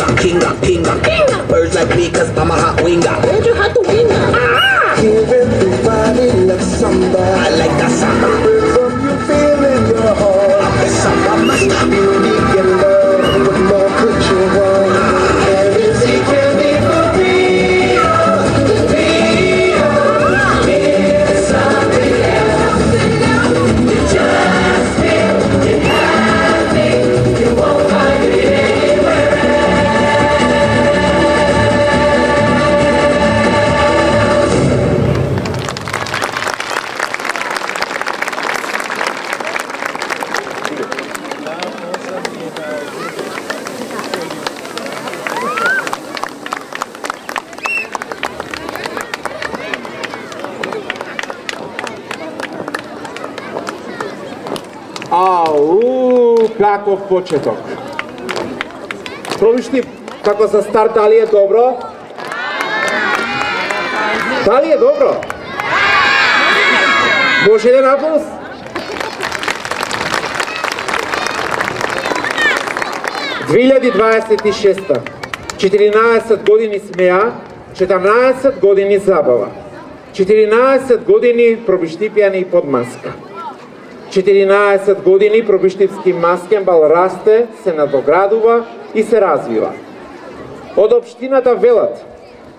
kinga. Birds like me, cause I'm a hot winger. Where'd you hot the winger? Give everybody like samba. I like that samba. From you feel in your heart. The samba master. Unique in love. What more could you want? Everything can be for real. It's something else. You just feel it happening. You won't find it anywhere Ау, каков почеток. Пробишти како за старт, дали е добро? Дали е добро? Може ли напус? ...2026. 14 години смеа, 14 години забава. 14 години пробиштипјани под маска. 14 години пробиштипски маскенбал расте, се надоградува и се развива. Од општината велат,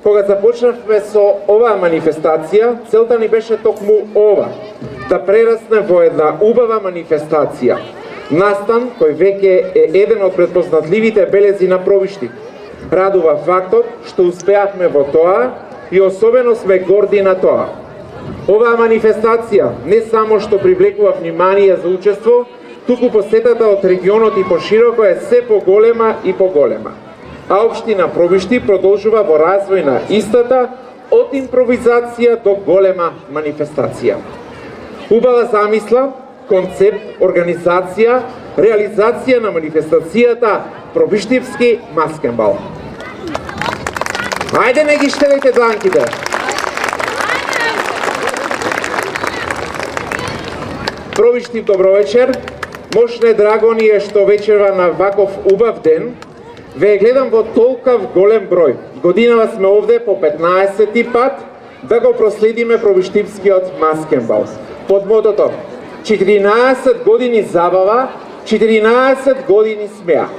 кога започнавме со оваа манифестација, целта ни беше токму ова, да прерасне во една убава манифестација. Настан, кој веќе е еден од предпознатливите белези на Пробиштип. Радува фактот што успеавме во тоа и особено сме горди на тоа. Оваа манифестација не само што привлекува внимание за учество, туку посетата од регионот и пошироко е се поголема и поголема. А општина Пробиштип продолжува во развој на истата од импровизација до голема манифестација. Убава замисла, концепт, организација, реализација на манифестацијата Пробиштипски маскенбал. Ајде не ги штедете дланките. Пробиштип, добро вечер. Мошне драго ни е што вечерва на ваков убав ден ве гледам во толкав голем број. Годинава сме овде по 15-ти пат да го проследиме Пробиштипскиот маскенбал. Под мотото 14 години забава, 14 години смеа.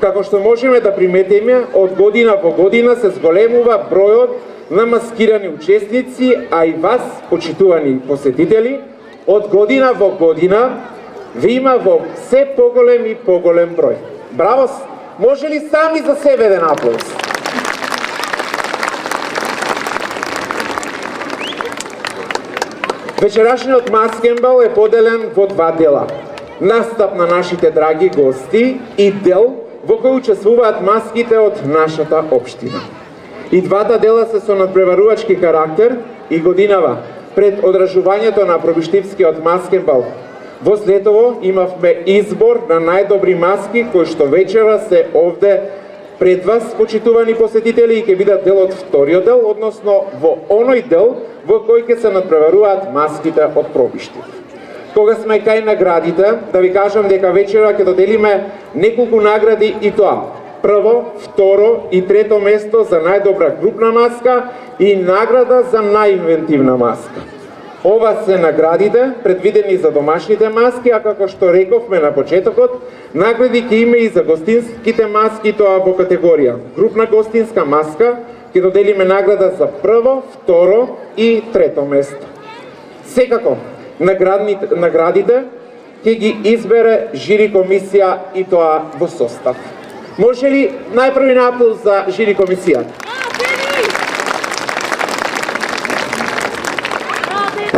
Како што можеме да приметиме, од година во година се зголемува бројот на маскирани учесници, а и вас, почитувани посетители, од година во година ви има во се поголем и поголем број. Браво! Може ли сами за себе еден аплауз? Вечерашниот маскенбал е поделен во два дела. Настап на нашите драги гости и дел во кој учествуваат маските од нашата општина. И двата дела се со надпреварувачки карактер и годинава пред одржувањето на Пробиштипскиот маскенбал во Слетово имавме избор на најдобри маски кои што вечера се овде пред вас, почитувани посетители, и ќе бидат дел од вториот дел, односно во оној дел во кој ќе се надпреваруваат маските од Пробиштип. Кога сме кај наградите, да ви кажам дека вечера ќе доделиме неколку награди и тоа. Прво, второ и трето место за најдобра групна маска и награда за најинвентивна маска. Ова се наградите предвидени за домашните маски, а како што рековме на почетокот, награди ќе има и за гостинските маски, тоа во категорија групна гостинска маска, ќе доделиме награда за прво, второ и трето место. Секако, наградите ќе ги избере жири комисија и тоа во состав. Може ли најпрви аплауз за жири комисијата?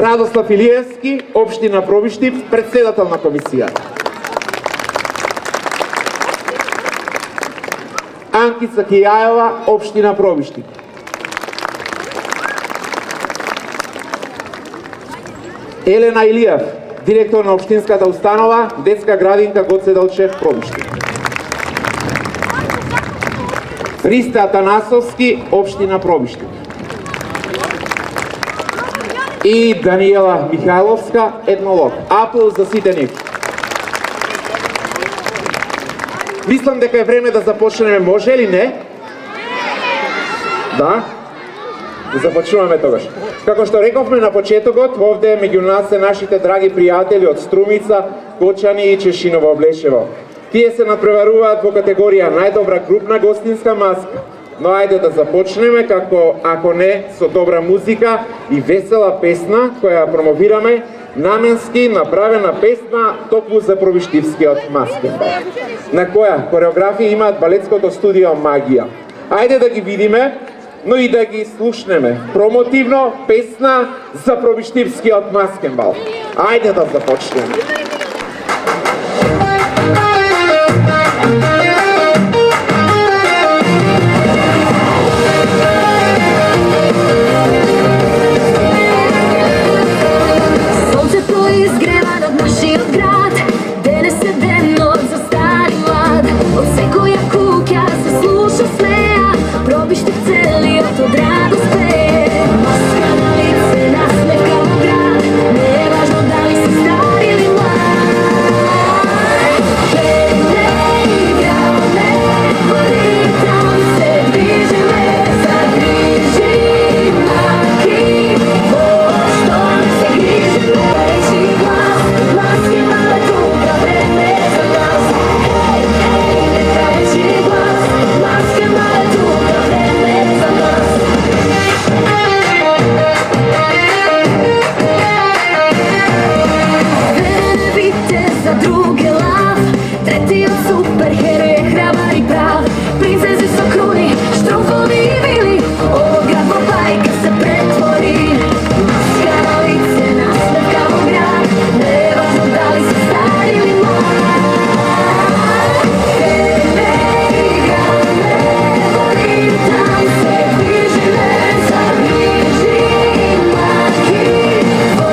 Радослав Илиевски, општина Пробиштип, председател на комисијата. Анкица Кијаева, општина Пробиштип. Елена Илиев, директор на општинската установа Детска градинка Гоце Делчев, Пробиштип. Ристе Атанасовски, општина Пробиштип. И Даниела Михајловска, етнолог. Аплауз за сите нив. Мислам дека е време да започнеме, може ли не? Да? Започнуваме тогаш. Како што рековме на почетокот, овде меѓу нас се нашите драги пријатели од Струмица, Кочани и Чешиново Облешево. Тие се надпреваруваат во категорија најдобра групна гостинска маска. Но ајде да започнеме како, ако не, со добра музика и весела песна која промовираме, наменски направена песна токму за Пробиштивскиот маскенбал, на која хореографија имаат балетското студио Магија. Ајде да ги видиме, но и да ги слушнеме. Промотивно песна за Пробиштивскиот маскенбал. Ајде да започнеме. Изгрева над нашиот град, денес е денот за стар и млад. Од секоја куќа се слуша смеа, Пробиштив целиот од радост пее. Маска на лице, насмевка во град, не е важно дали си стар или млад. Пееме, играме, во ритам се движиме, загрижи маки, во што не се грижиме. Супергерој е храбар и прав, принцези со круни, штруфови и вили, овој град во бајка се претвори. Маска на лице, насмевка во град, не е важно дали си стар или млад. Пееме, играме, во ритам се движиме, загрижи маки, во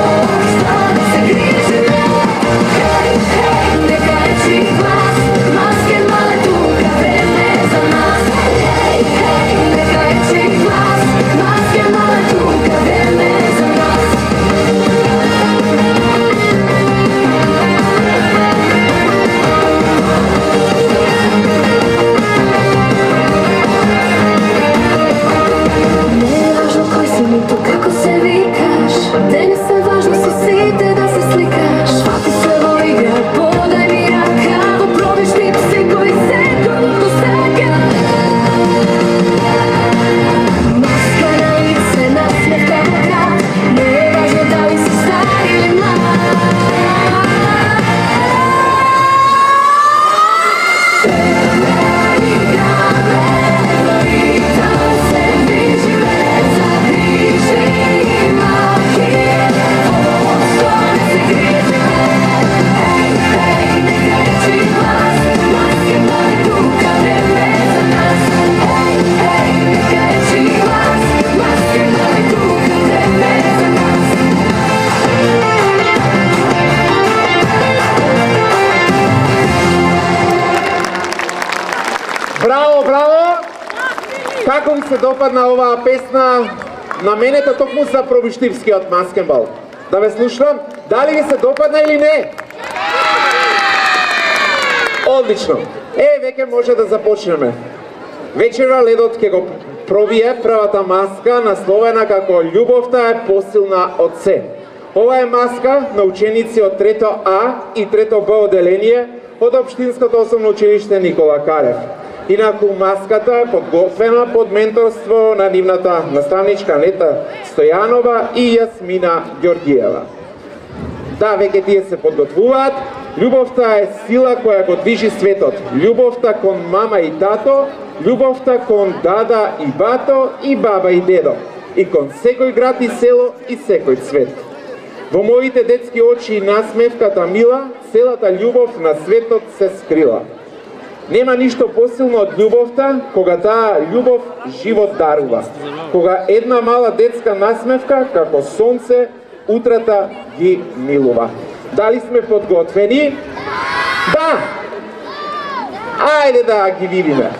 што не се грижиме. Хеј, хеј, нека речи глас, маскенбал е тука, време за нас. Хеј, хеј, нека речи глас, маскенбал е тука, време за нас. Не е важно кој си, ниту како се викаш, денес е важно со сите да се сликаш. Фати се во игра, подај ми рака, во Пробиштив секој го сака. Маска на лице, насмевка во град, не е важно дали си стар или млад. Пееме, играме, во ритам се движиме, загрижи маки, во што не се грижиме. Хеј, хеј, нека речи глас, маскенбал е тука, време за нас. Хеј, хеј, нека речи глас, маскенбал е тука, време за нас. Браво, браво! Како ви се допадна оваа песна, наменета токму за Пробиштивскиот маскенбал? Да ве слушнам, дали ви се допадна или не? Одлично. Веќе може да започнеме. Вечера ледот ќе го пробие првата маска, насловена како "Љубовта е посилна од се". Ова е маска на ученици од 3 А и 3 Б оделение од Општинското основно училиште Никола Карев. Инаку маската е подготвена под менторство на нивната наставничка Нета Стојанова и Јасмина Ѓоргиева. Да, веќе тие се подготвуваат. Љубовта е сила која го движи светот. Љубовта кон мама и тато, љубовта кон дада и бато и баба и дедо, и кон секој град и село и секој цвет. Во моите детски очи и насмевката мила, целата љубов на светот се скрила. Нема ништо посилно од љубовта, кога таа љубов живот дарува. Кога една мала детска насмевка, како сонце, утрата ги милува. Дали сме подготвени? Да! Ајде да ги видиме.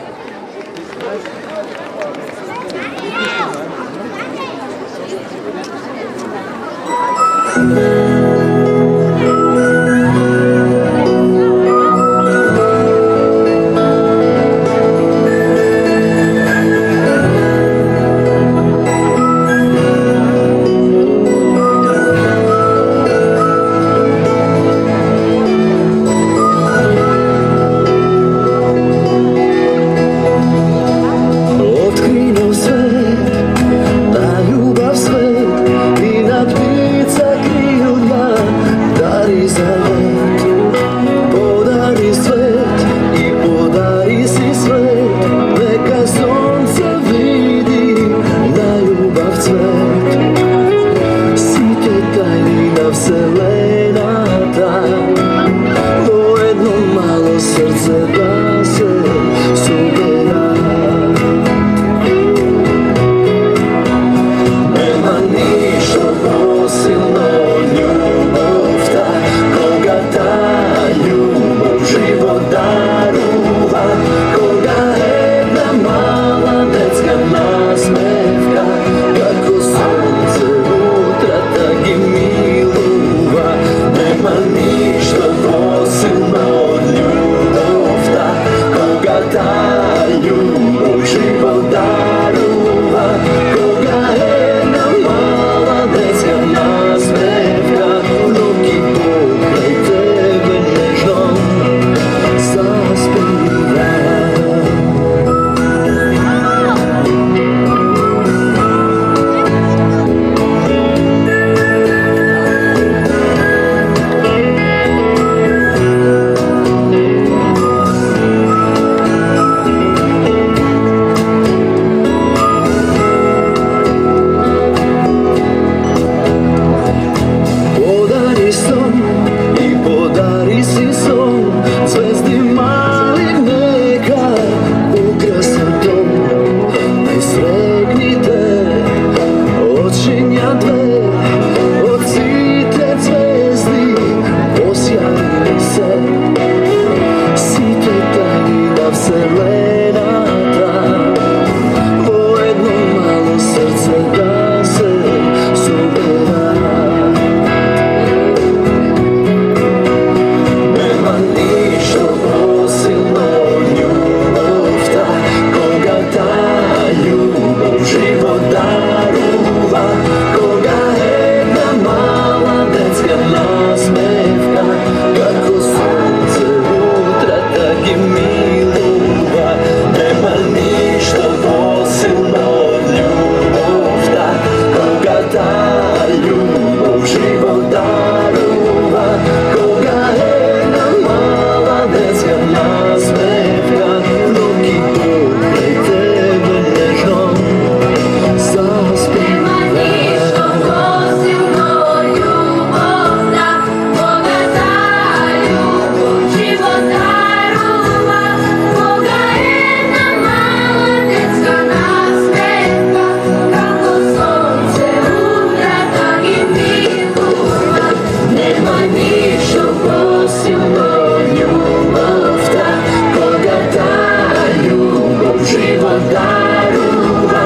дарува,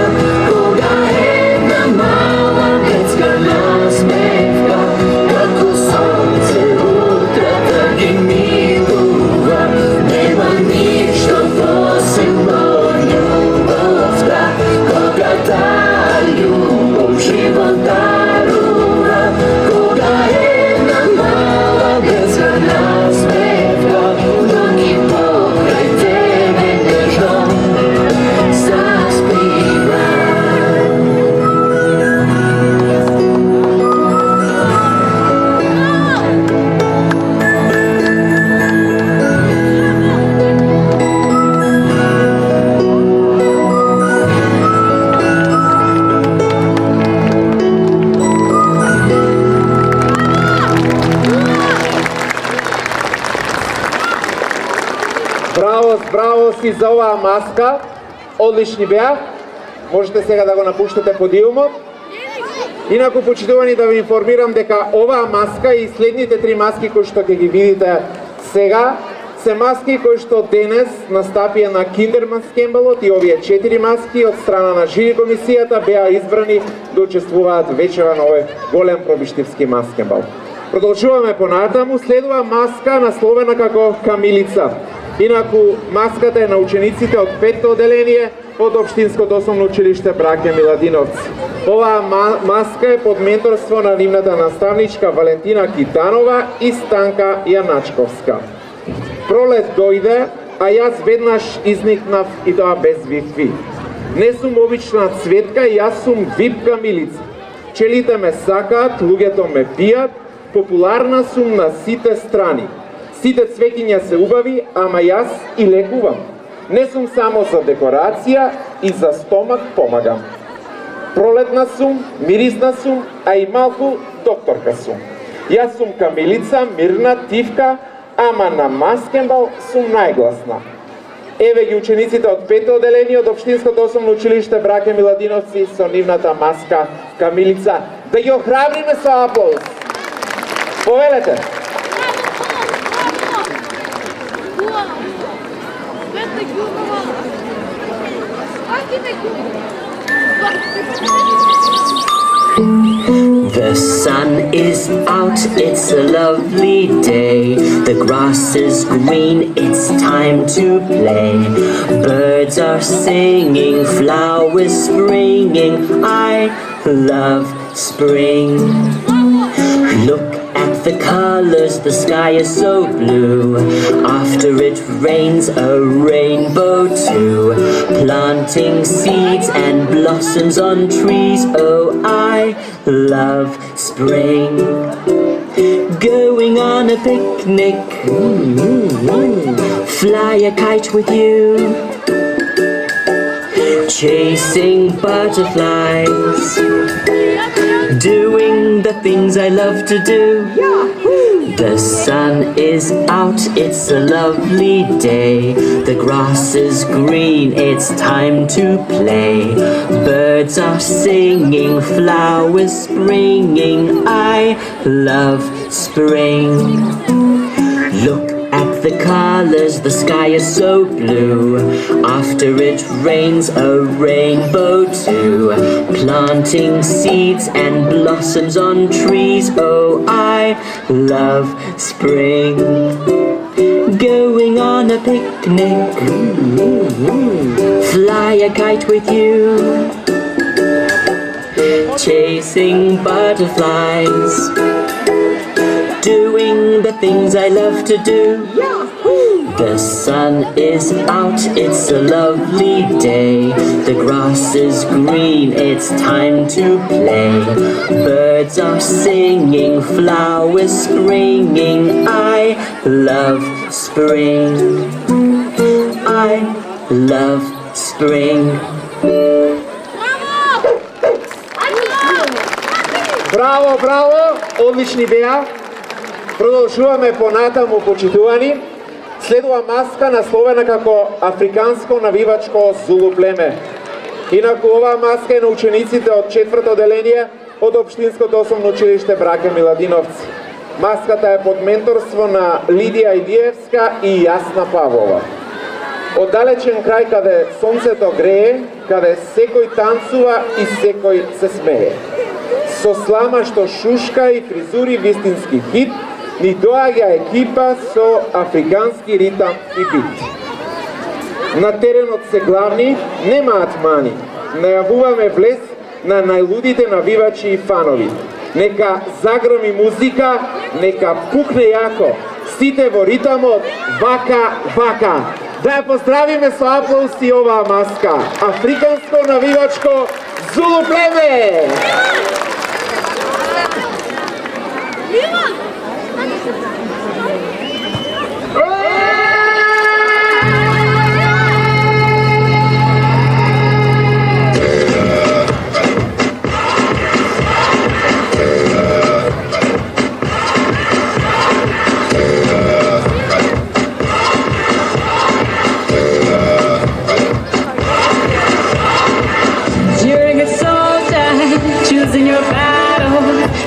кога една мала детска насмевка, како сонце утрата ги милува. Нема ништо посебно од љубовта, кога таа љубов живот дарува, кога една мала детска насмевка, ноги покрај тебе нежно заспива. Браво си за оваа маска. Одлични беа. Можете сега да го напуштате подиумот. Инаку, почитувани, да ви информирам дека оваа маска и следните 3 маски кои што ќе ги видите сега се маски кои што денес настапија на Киндермаскенбалот, и овие 4 маски од страна на жири комисијата беа избрани да учествуваат вечера на овој голем пробиштивски маскенбал. Продолжуваме понатаму, следува маска насловена како Камилица. Инаку, маската е на учениците од 5-то оделение од Општинското основно училиште Браке Миладиновци. Оваа маска е под менторство на нивната наставничка Валентина Китанова и Станка Јаначковска. Пролет дојде, а јас веднаш изникнав, и тоа без вив-ви. Не сум обична цветка, јас сум вип Камилица. Пчелите ме сакаат, луѓето ме пијат, популарна сум на сите страни. Сите цвеќиња се убави, ама јас и лекувам. Не сум само за декорација, и за стомак помагам. Пролетна сум, мирисна сум, а и малку докторка сум. Јас сум Камилица, мирна, тивка, ама на маскенбал сум најгласна. Еве ги учениците од 5-то оделение од Општинското основно училиште Браке Миладиновци со нивната маска Камилица. Да ги охрабриме со аплауз. Повелете. The sun is out, it's a lovely day. The grass is green, it's time to play. Birds are singing, flowers springing. I love spring. Look at the colors, the sky is so blue. After it rains, a rainbow too. Planting seeds and blossoms on trees. Oh, I love spring. Going on a picnic, fly a kite with you. Chasing butterflies, doing the things I love to do. The sun is out, it's a lovely day. The grass is green, it's time to play. Birds are singing, flowers springing. I love spring. Look at the colors, the sky is so blue. After it rains, a rainbow too. Planting seeds and blossoms on trees. Oh, I love spring. Going on a picnic, fly a kite with you. Chasing butterflies, doing the things I love to do. The sun is out, it's a lovely day. The grass is green, it's time to play. Birds are singing, flowers springing. I love spring. I love spring. Браво, браво! Одлични беа! Продолжуваме понатаму, почитувани. Следува маска насловена како Африканско навивачко Зулу племе. Инаку оваа маска е на учениците од 4-то оделение од Општинското основно училиште Браке Миладиновци. Маската е под менторство на Лидија Идиевска и Јасна Павлова. Оддалечен крај каде сонцето грее, каде секој танцува и секој се смее. Со слама што шушка и фризури вистински хит, ни доаѓа екипа со африкански ритам и бит. На теренот се главни, немаат мани. Најавуваме влез на најлудите навивачи и фанови. Нека заграми музика, нека пукне јако. Сите во ритамот, вака, вака. Да ја поздравиме со аплауси оваа маска. Африканско навивачко Зулу племе! Choosing your battle,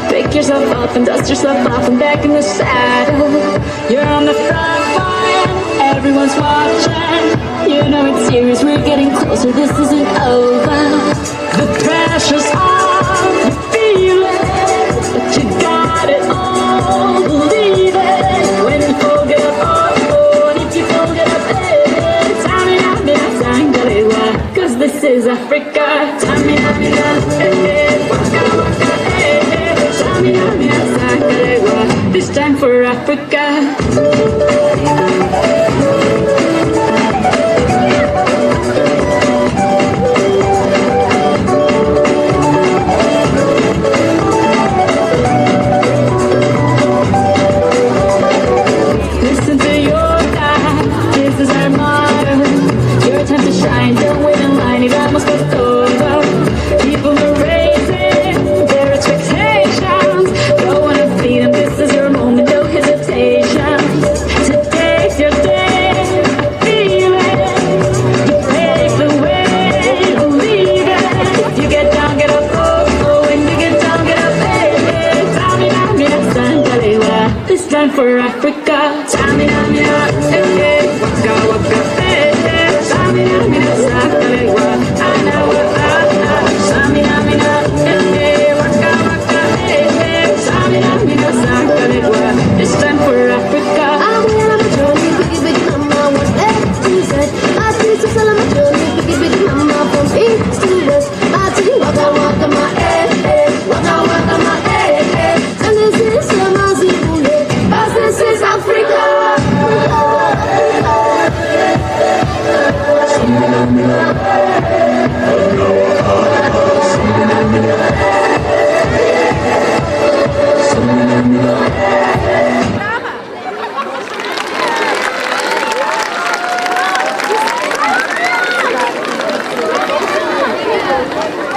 pick yourself up and dust yourself off and back in the saddle. You're on the front line, everyone's watching. You know it's serious, we're getting closer, this isn't over. The pressure's on, you feel it, but you got it all, believe it. When you fold it up, oh, and if you fold it up, hey, cause this is Africa. This time for Africa. Listen to your God, this is our motto. Your time to shine, don't wait in line, it almost got over. People are raising their expectations. Don't wanna feed them, this is your moment, no hesitation. Today's your day, feel it. You break the way, believe it. You get down, get up, oh, when you get down, get up, hey. This time for Africa. Hey, waka waka, hey. It's time for Africa. I'm on a journey, big number, one A to Z. I see to sell my journey, big number, from east to west. I see waka waka my waka waka my and this is Amazigule, as this is Africa.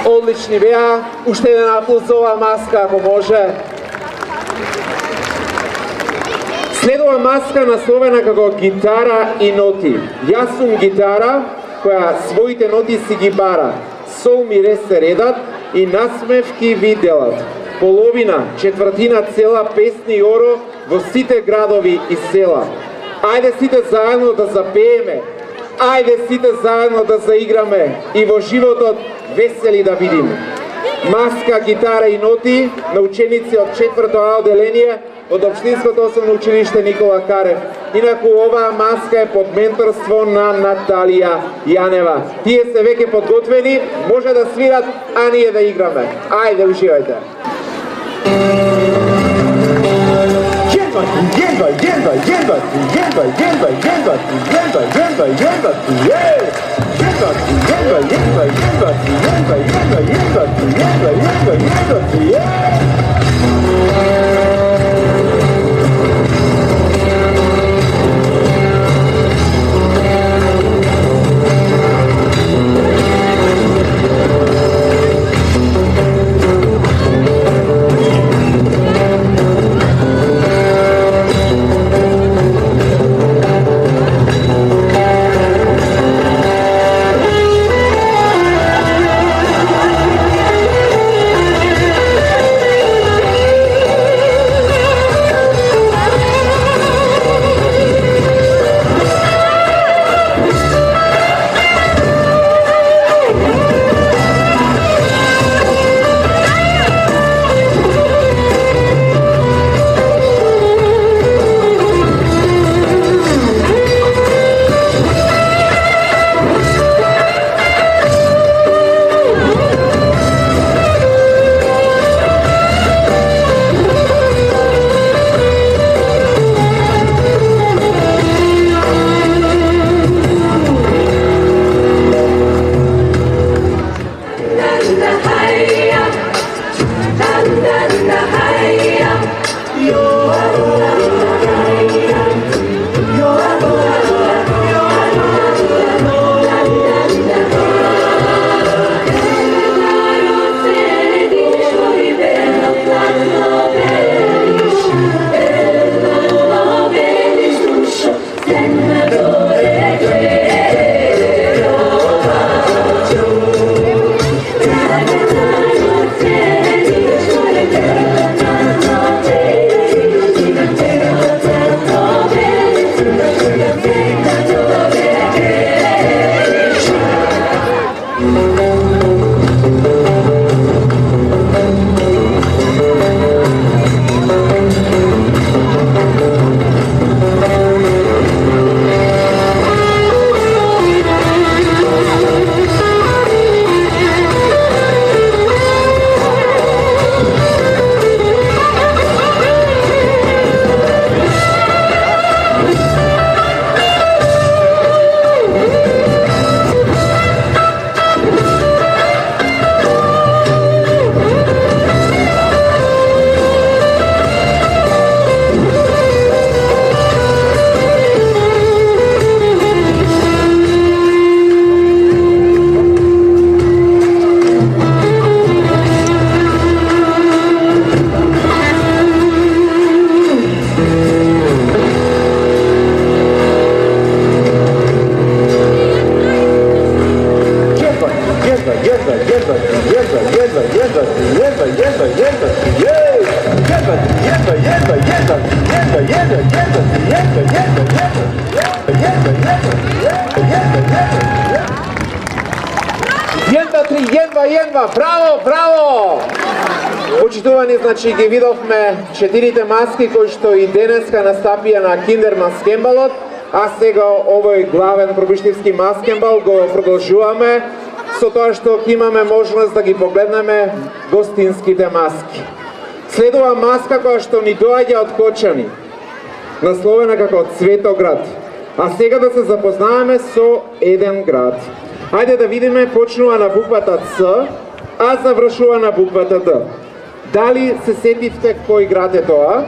Одлични беа, уште еден аплауз за оваа маска, ако може. Следува маска насловена како гитара и ноти. Јас сум гитара која своите ноти си ги бара. Сол ми ре се редат и насмевки ви делат. Половина, четвртина цела песни и оро во сите градови и села. Ајде сите заедно да запееме, ајде сите заедно да заиграме и во животот весели да видиме. Маска, гитара и ноти на ученици од 4-то А одделение од Општинското основно училиште Никола Карев. Инаку оваа маска е под менторство на Наталија Јанева. Тие се веќе подготвени, може да свират, а ние да играме. Ајде, уживајте. Јенва, браво! Почитувани, значи ги видовме 4 маски кои што и денеска настапија на Киндер маскембалот, а сега овој главен пробиштивски маскембал го продолжуваме со тоа што имаме можност да ги погледнеме гостинските маски. Следува маска која што ни доаѓа од Кочани, насловена како Цветоград. А сега да се запознаваме со еден град. Хајде да видиме, почнува на буквата Ц, а завршува на буквата Д. Дали се сетивте кој град е тоа?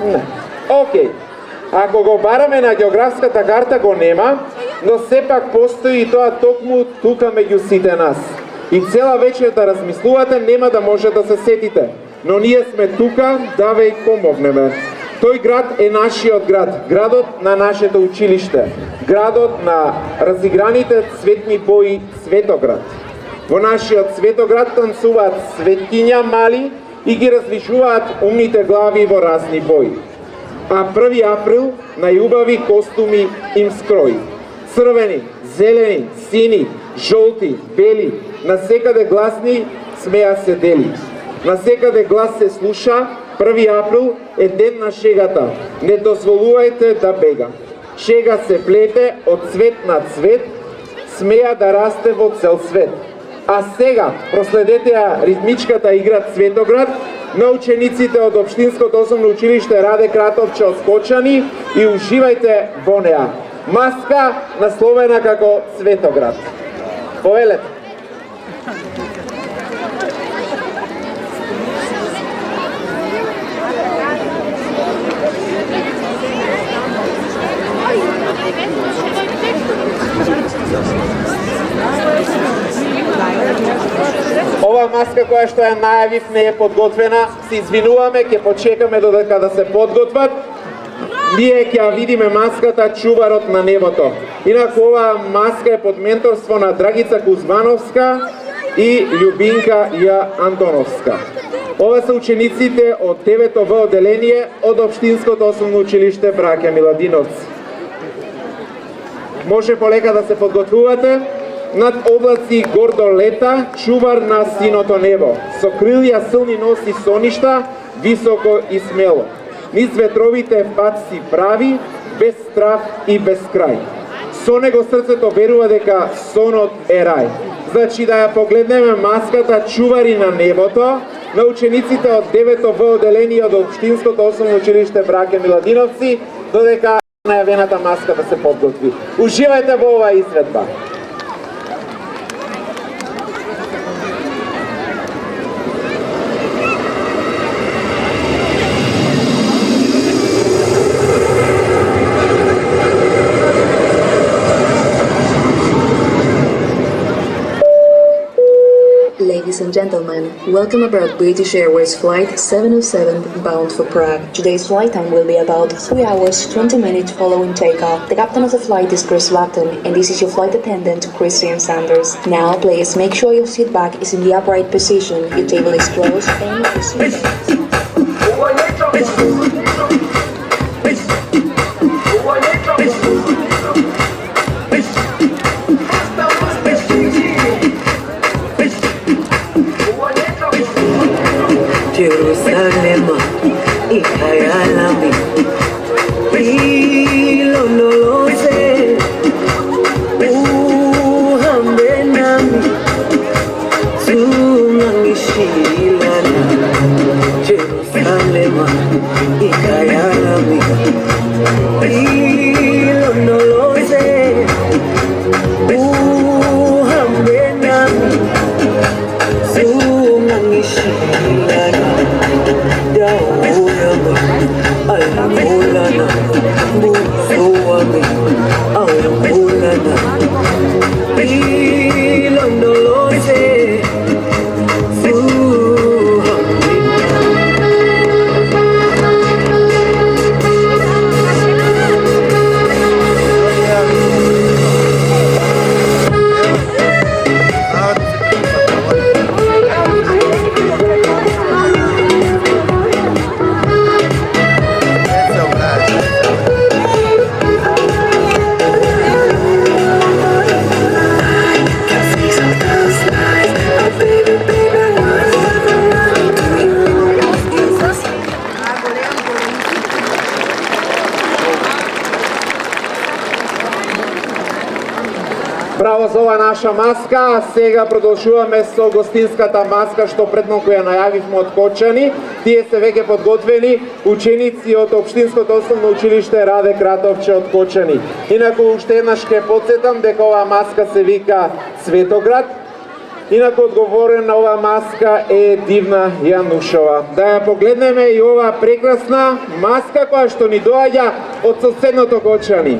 Не. Океј. Ако го бараме на географската карта го нема, но сепак постои и тоа токму тука меѓу сите нас. И цела вечер да размислувате нема да може да се сетите, но ние сме тука да ве помогнеме. Тој град е нашиот град, градот на нашето училиште, градот на разиграните цветни бои Цветоград. Во нашиот Цветоград танцуваат светкиња мали и ги различуваат умните глави во разни бои. А 1 април најубави костуми им скрои. Црвени, зелени, сини, жолти, бели, насекаде гласни смеа се дели. Насекаде глас се слуша, 1 април е ден на шегата. Не дозволувајте да бега. Шега се плете од цвет на цвет, смеа да расте во цел свет. А сега проследете ја ритмичката игра Цветоград на учениците од Општинското основно училиште Раде Кратовче од Скочани и уживајте во неа. Маска насловена како Цветоград. Повелете. Ова маска која што ја најавив не е подготвена, се извинуваме, ќе почекаме додека да се подготват. Ние ќе ја видиме маската Чуварот на небото. Инаку ова маска е под менторство на Драгица Кузмановска и Љубинка Ја Антоновска. Ова се учениците од 9-то В одделение од Општинското основно училиште Браќа Миладиновци. Може полека да се подготвувате. Над облаци гордо лета, чувар на синото небо. Со крилја силни носи соништа, високо и смело. Низ ветровите пат си прави, без страх и без крај. Со него срцето верува дека сонот е рај. Значи да ја погледнеме маската Чувари на небото на учениците од 9-то В одделение од Општинското основно училиште Браќа Миладиновци, додека најавената маска да се подготви. Уживајте во оваа изведба. Ladies and gentlemen, welcome aboard British Airways Flight 707 bound for Prague. Today's flight time will be about 3 hours, 20 minutes following takeoff. The captain of the flight is Chris Lupton, and this is your flight attendant, Christian Sanders. Now, please make sure your seat back is in the upright position, your table is closed, and your seat Jerusalema, ikayalami, ilondoloze, uhambe nami, tungangishilana. наша маска, а сега продолжуваме со гостинската маска што пред малку ја најавивме од Кочани. Тие се веќе подготвени ученици од Општинското основно училиште Раде Кратовче од Кочани. Инаку уште еднаш ќе потсетам дека оваа маска се вика Светоград. Инаку одговорен на оваа маска е Дивна Јанушова. Да ја погледнеме и оваа прекрасна маска која што ни доаѓа од соседното Кочани.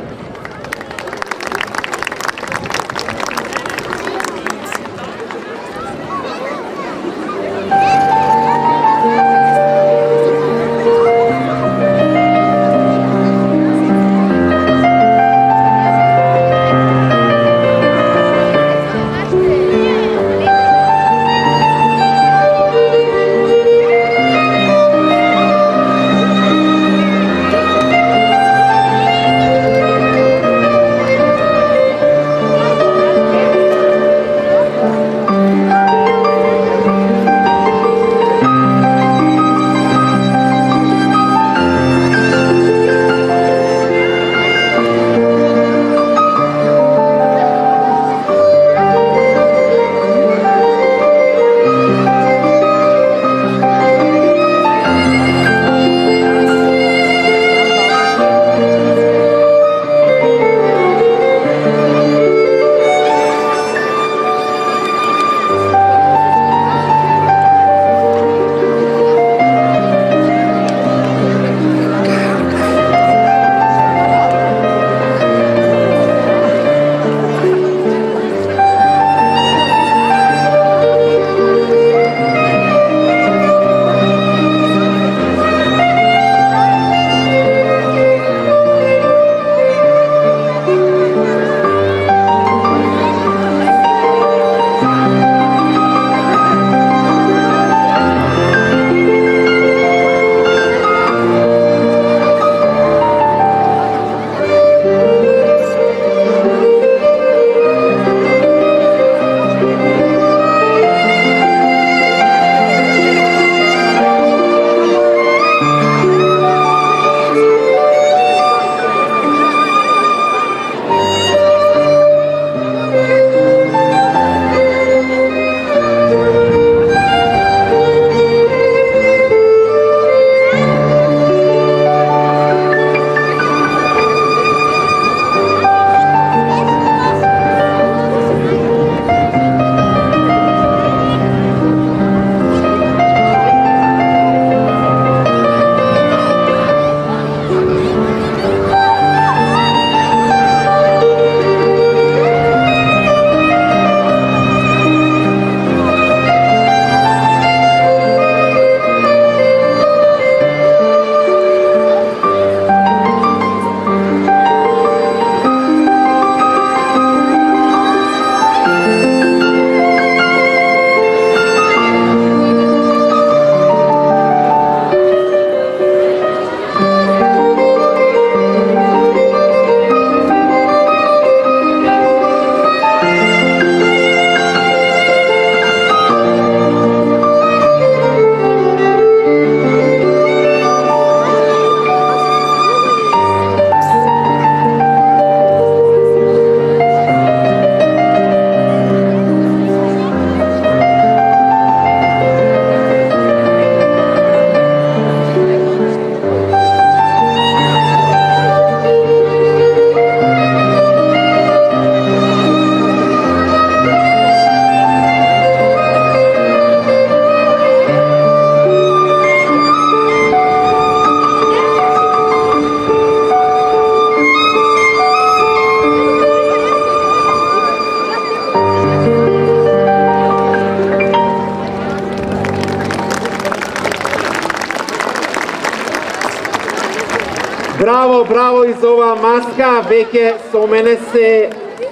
Браво, браво и за оваа маска, веќе со мене се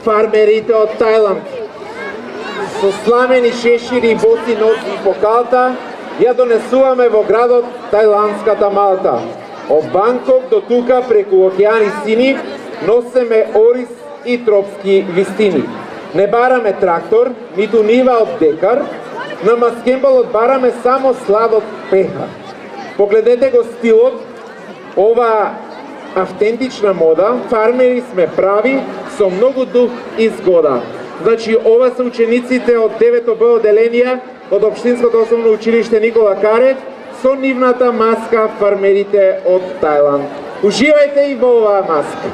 фармерите од Тајланд. Со сламени шешири и боси носи по калта, ја донесуваме во градот тајландската Малта. Од Банкок до тука преку океани сини носеме ориз и тропски вистини. Не бараме трактор, ниту нива од декар, на маскембалот бараме само сладот пеха. Погледнете го стилот, ова автентична мода, фармери сме прави, со многу дух и згода. Значи, ова се учениците од 9 Б одделение од Општинското основно училиште Никола Карев со нивната маска фармерите од Тајланд. Уживајте и во оваа маска.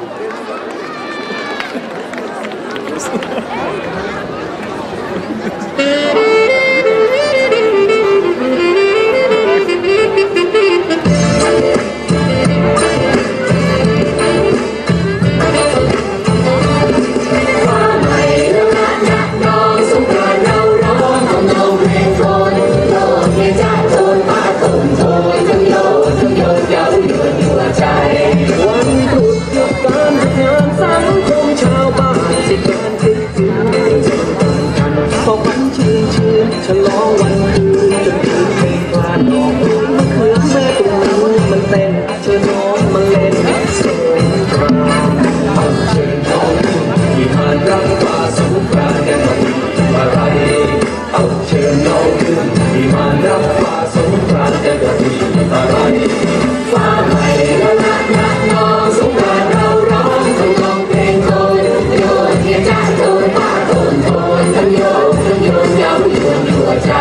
วันหยุดหยุดการทำงานสังคมชาวบ้านที่การคิดถึงกันพอวันชื่นฉลองวันคืนจนคืนเพลงกลานดอกมะเขือแม่ตรงนู้นมันเต้นเชิญน้องมาเล่นสงกรานต์เชิญน้องที่ผ่านรับฟ้าสงกรานต์กันวันอะไรเอาเชิญน้องขึ้นที่ผ่านรับฟ้าสงกรานต์กันวันอะไรฟ้าใหม่ละละละน้องสงกรานต์เราร้องต้องร้องเพลงโคนโยนเทียนจ้าโคนป้าโคนโคนทั้งโยนทั้งโยนเย้ายวนหัวใจ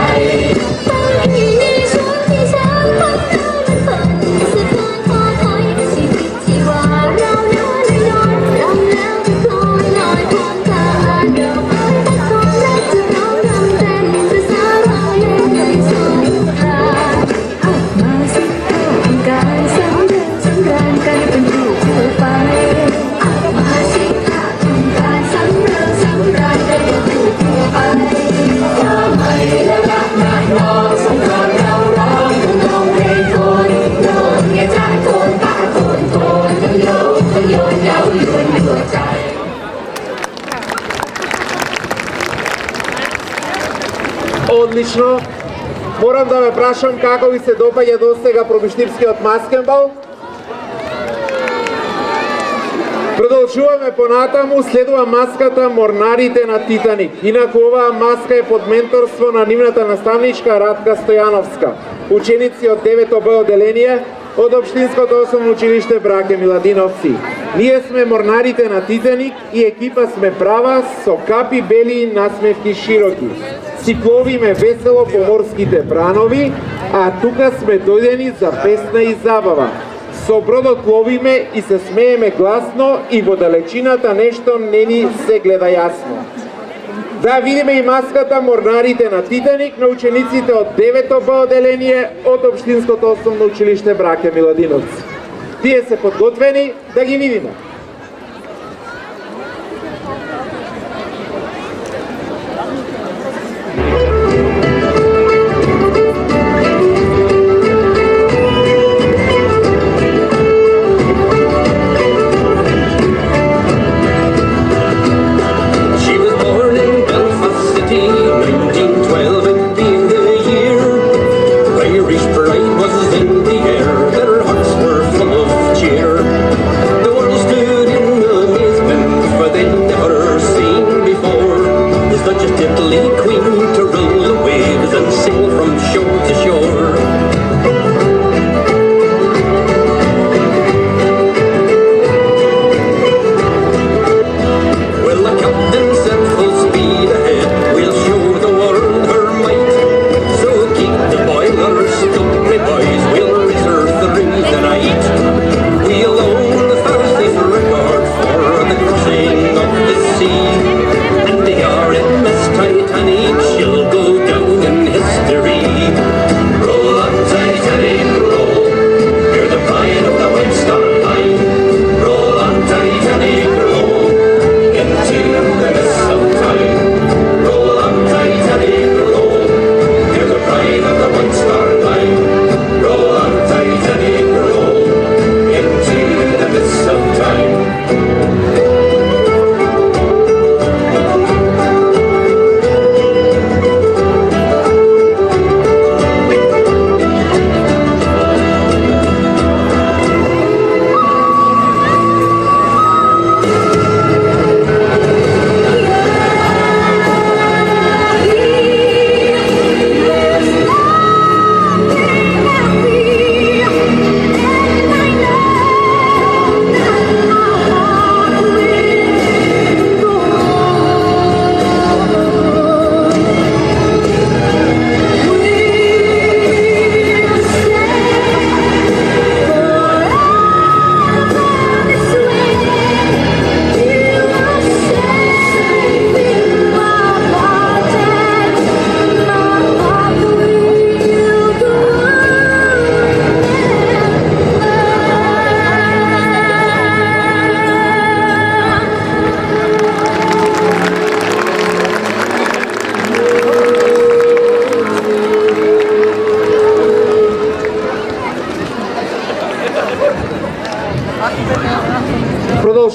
Одлично. Морам да ве прашам како ви се допаѓа досега пробиштипскиот маскенбал. Продолжуваме понатаму, следува маската Морнарите на Титаник. Инаку оваа маска е под менторство на нивната наставничка Радка Стојановска. Ученици од 9 Б одделение од Општинското основно училиште Браке Миладиновци. Ние сме Морнарите на Титаник и екипа сме права со капи бели и насмевки широки. Си пловиме весело по морските бранови, а тука сме дојдени за песна и забава. Со бродот ловиме и се смееме гласно и во далечината нешто не ни се гледа јасно. Да видиме и маската Морнарите на Титаник на учениците од 9 Б одделение од Општинското основно училиште Браке Миладиновци. Тие се подготвени да ги видиме.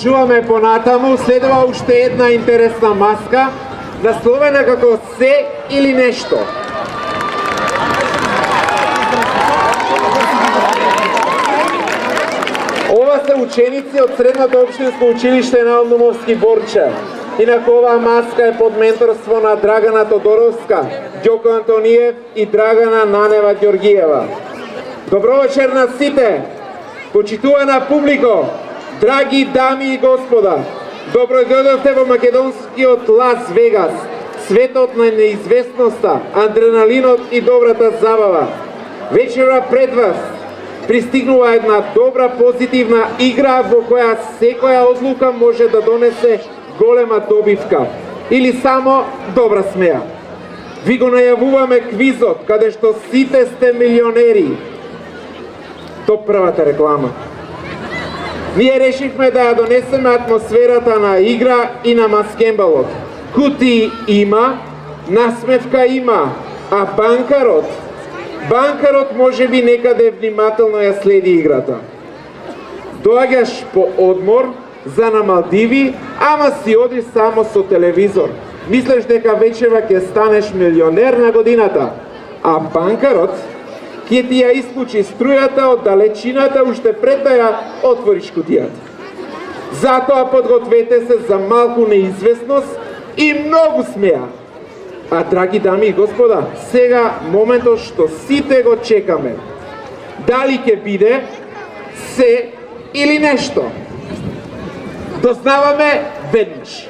Продолжуваме понатаму, следува уште една интересна маска, насловена како се или нешто. Ова се ученици од Средното општинско училиште на Домовски Борче. Инаку оваа маска е под менторство на Драгана Тодоровска, Ѓоко Антониев и Драгана Нанева Ѓоргиева. Добро вечер на сите! Почитувана публико, драги дами и господа, добро дојдовте во македонскиот Лас Вегас, светот на неизвестноста, адреналинот и добрата забава. Вечера пред вас пристигнува една добра позитивна игра во која секоја одлука може да донесе голема добивка или само добра смеа. Ви го најавуваме квизот, каде што сите сте милионери. Топ првата реклама. Ние решивме да ја донесеме атмосферата на игра и на маскембалот. Кутии има, насмевка има, а банкарот може би некаде внимателно ја следи играта. Доаѓаш по одмор за на Малдиви, ама си одиш само со телевизор. Мислеш дека вечера ќе станеш милионер на годината, а банкарот ќе ти ја исклучи струјата од далечината уште пред да ја отвориш кутијата. Затоа подгответе се за малку неизвестност и многу смеа. А драги дами и господа, сега моментот што сите го чекаме. Дали ќе биде се или нешто? Дознаваме веднаш.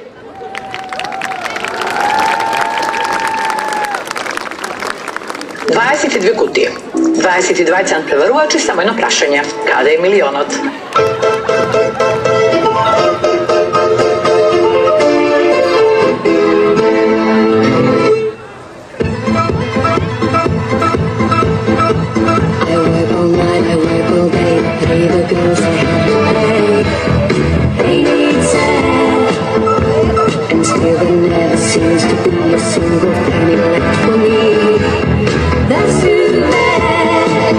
Dvadeset kutije, 22 cent prevaruvači, samo jedno prašanje. Kada je milionot? I work all night, I work all day, pay the girls I have to pay. They need sad, and still there never seems to be a single penny left for me. That's too bad.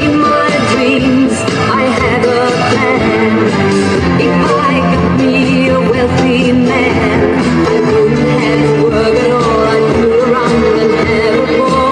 In my dreams, I had a plan. If I could be a wealthy man, I wouldn't have to work at all. I'd fool around and have a ball.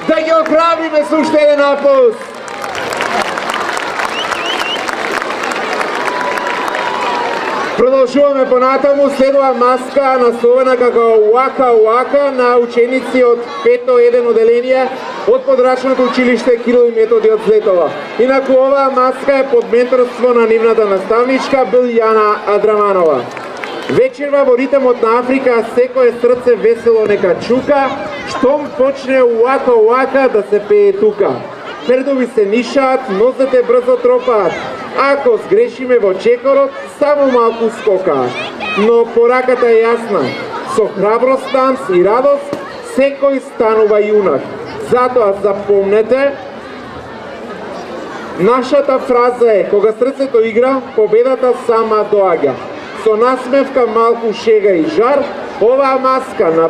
Да ги оправиме со уште еден аплауз. Продолжуваме понатаму, следува маска насловена како Уака Уака на ученици од 5-1 оделение од подрачното училиште Кирил и Методи од Злетова. Инаку оваа маска е под менторство на нивната наставничка Билјана Адраманова. Вечерва во ритмот на Африка секое срце весело нека чука, штом почне Уака Уака да се пее тука. Пердови се нишаат, нозете брзо тропаат. Ако сгрешиме во чекорот, само малку скокаат. Но пораката е јасна. Со храброст, танц и радост, секој станува јунак. Затоа запомнете, нашата фраза е: кога срцето игра, победата сама доаѓа. Со насмевка, малку шега и жар, оваа маска на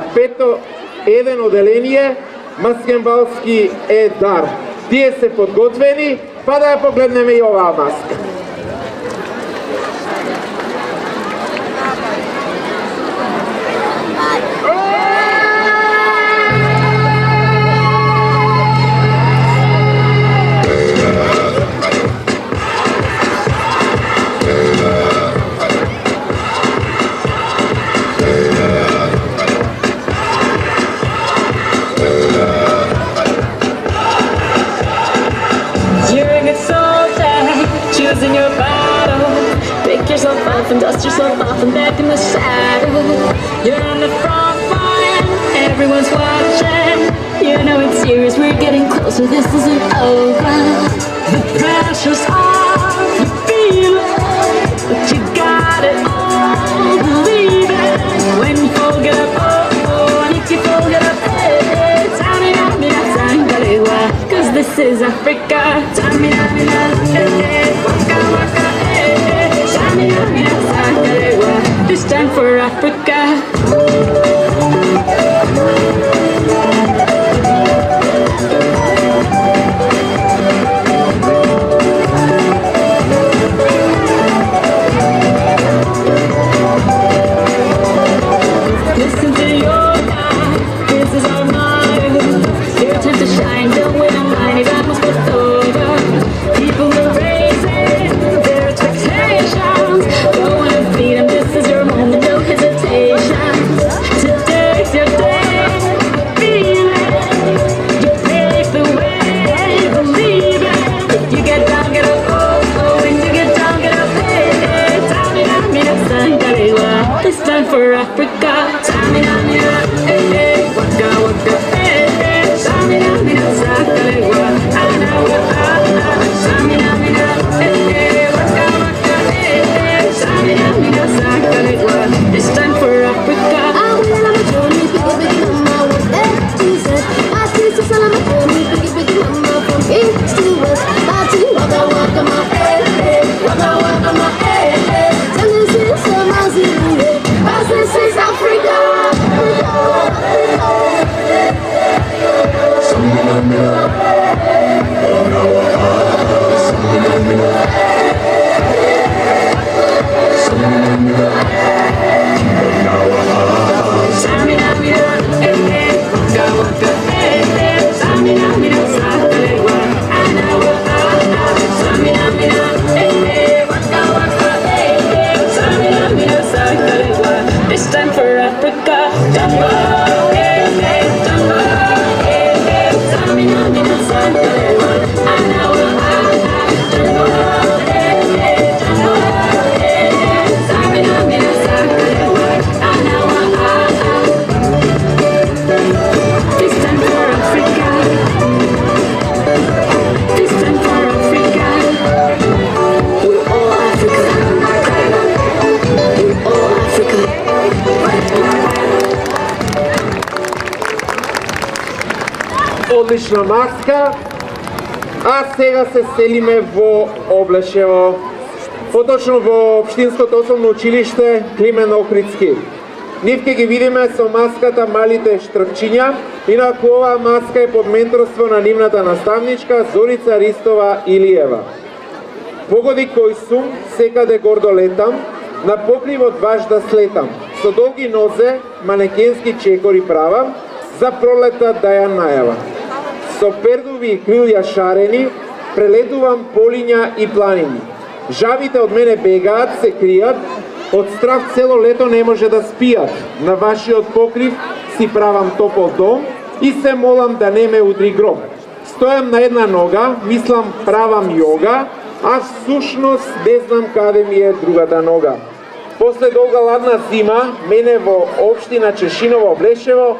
5-1 оделение маскембалски е дар. Тие се подготвени, па да ја погледнеме и оваа маска. and dust yourself off and back in the saddle. You're on the front line, everyone's watching. You know it's serious, we're getting closer, this isn't over. The pressure's on, you feel it, but you got it all, believe it. When you forget up, oh, and if you forget up, hey, Tamina, Sangalewa, 'cause this is Africa. Tamina, hey, waka waka, hey, Tamina, Sangalewa, this time for Africa. Listen to your God, this is our motto. Your time to shine, don't wait on line, if that was what's over. People are raising their expectations. Don't wanna feed them, this is your moment, no hesitation. Today's your day, feel it. You pave the way, believe it. If you get down, get up, oh, oh. When you get down, get up, hey, hey. Tamina, Sangalewa, this time for Africa. Tamina, hey, hey. Waka, waka, hey, hey. Tamina, Sangalewa, Anawa, Tamina, hey, hey. Waka, waka, hey, hey. Tamina, Sangalewa, this time for Africa. I will on a journey, biggie mama, what's that? She said, my sister's on a journey, biggie mama, from east to west. Party, waka waka my hey hey, waka waka my hey hey. Tell this is a Mazimbe, this is Africa. Tamina, hey, hey. Waka, waka, hey, hey. Tamina, Sangalewa, Anawa, Tamina, hey, hey. Waka, waka, hey, hey. Tamina, Sangalewa, this time for Africa. Jumbo, hey, hey. Jumbo, hey, hey. Tamina, Sangalewa, Anawa, Jumbo, hey, hey. Jumbo, hey, hey. Tamina, Sangalewa, Anawa, this time for Africa. This time for Africa. We're all Africa. We're all Africa. Одлична маска. А сега се селиме во Облешево, поточно во Општинското основно училиште Климен Охридски. Нив ќе ги видиме со маската малите штркчиња, инаку оваа маска е под менторство на нивната наставничка Зорица Ристова Илиева. Погоди кој сум, секаде гордо летам, на покривот ваш да слетам, со долги нозе, манекенски чекори правам, за пролета да ја најавам. Со пердуви и крилја шарени, прелетувам полиња и планини. Жабите од мене бегаат, се кријат, од страх цело лето не може да спијат. На вашиот покрив си правам топол дом и се молам да не ме удри гром. Стојам на една нога, мислам правам јога, а всушност не знам каде ми е другата нога. После долга ладна зима, мене во општина Чешиново Облешево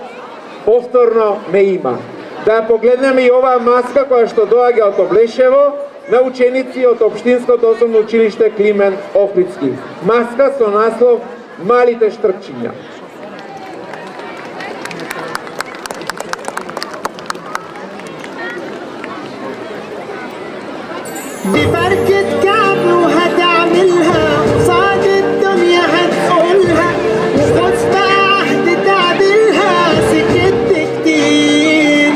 повторно ме има. Да ја погледнеме и оваа маска која што доаѓа од Облешево на ученици од Општинското основно училиште Климен Охридски. Маска со наслов Малите штркчиња. بفركة كعب وهتعملها قصاد الدنيا هتقولها وخد بقى عهد تعدلها سكت كتير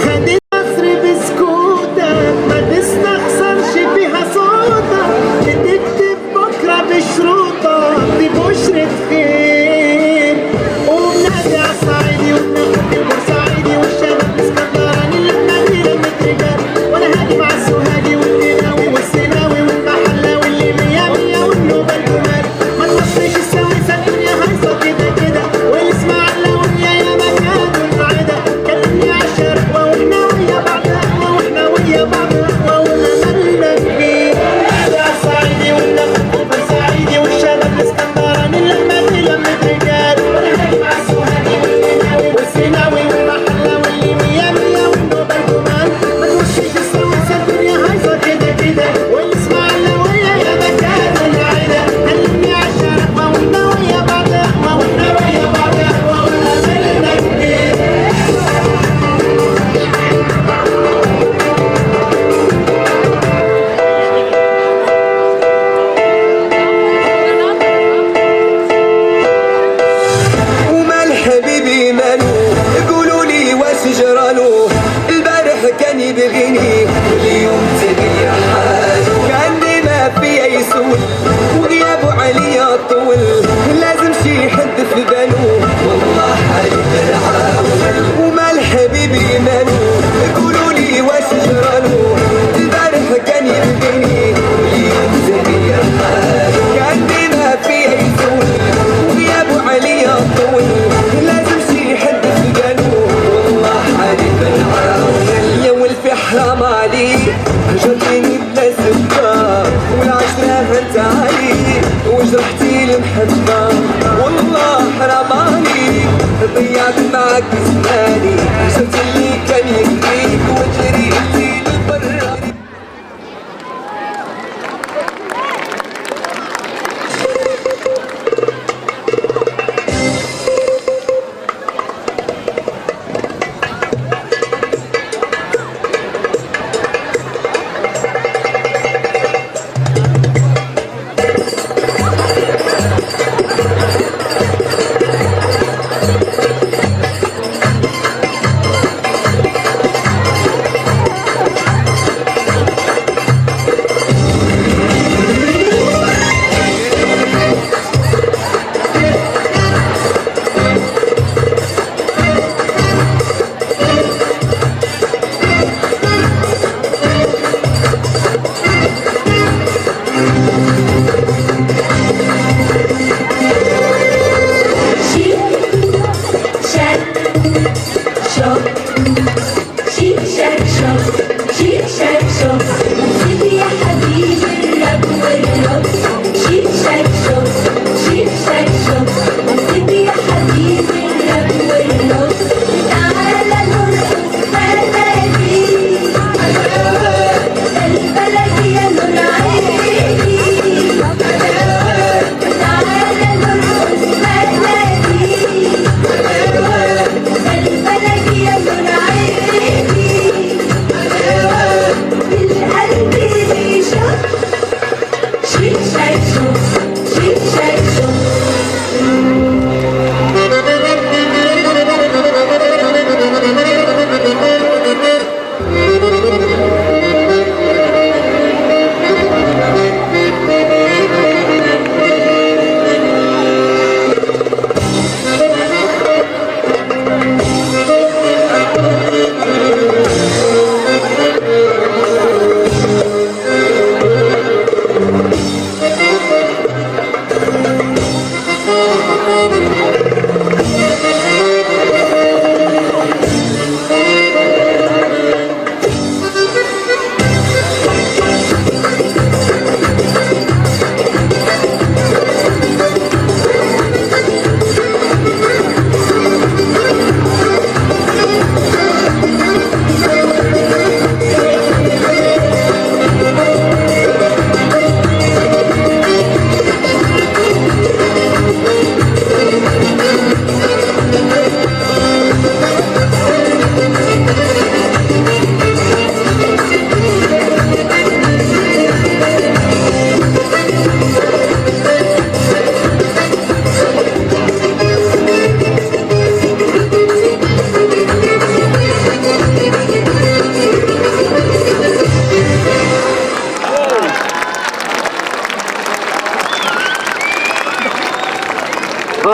خدت مصر بسكوتك ما تستخسرش فيها صوتك بتكتب بكرة بشروطك دي بشرة خير وبنادي عالصعيدي وبناخد البورسعيدي والشباب اسكندراني اللي بنادي لما رجال وانا هادي مع السوهاجي والليل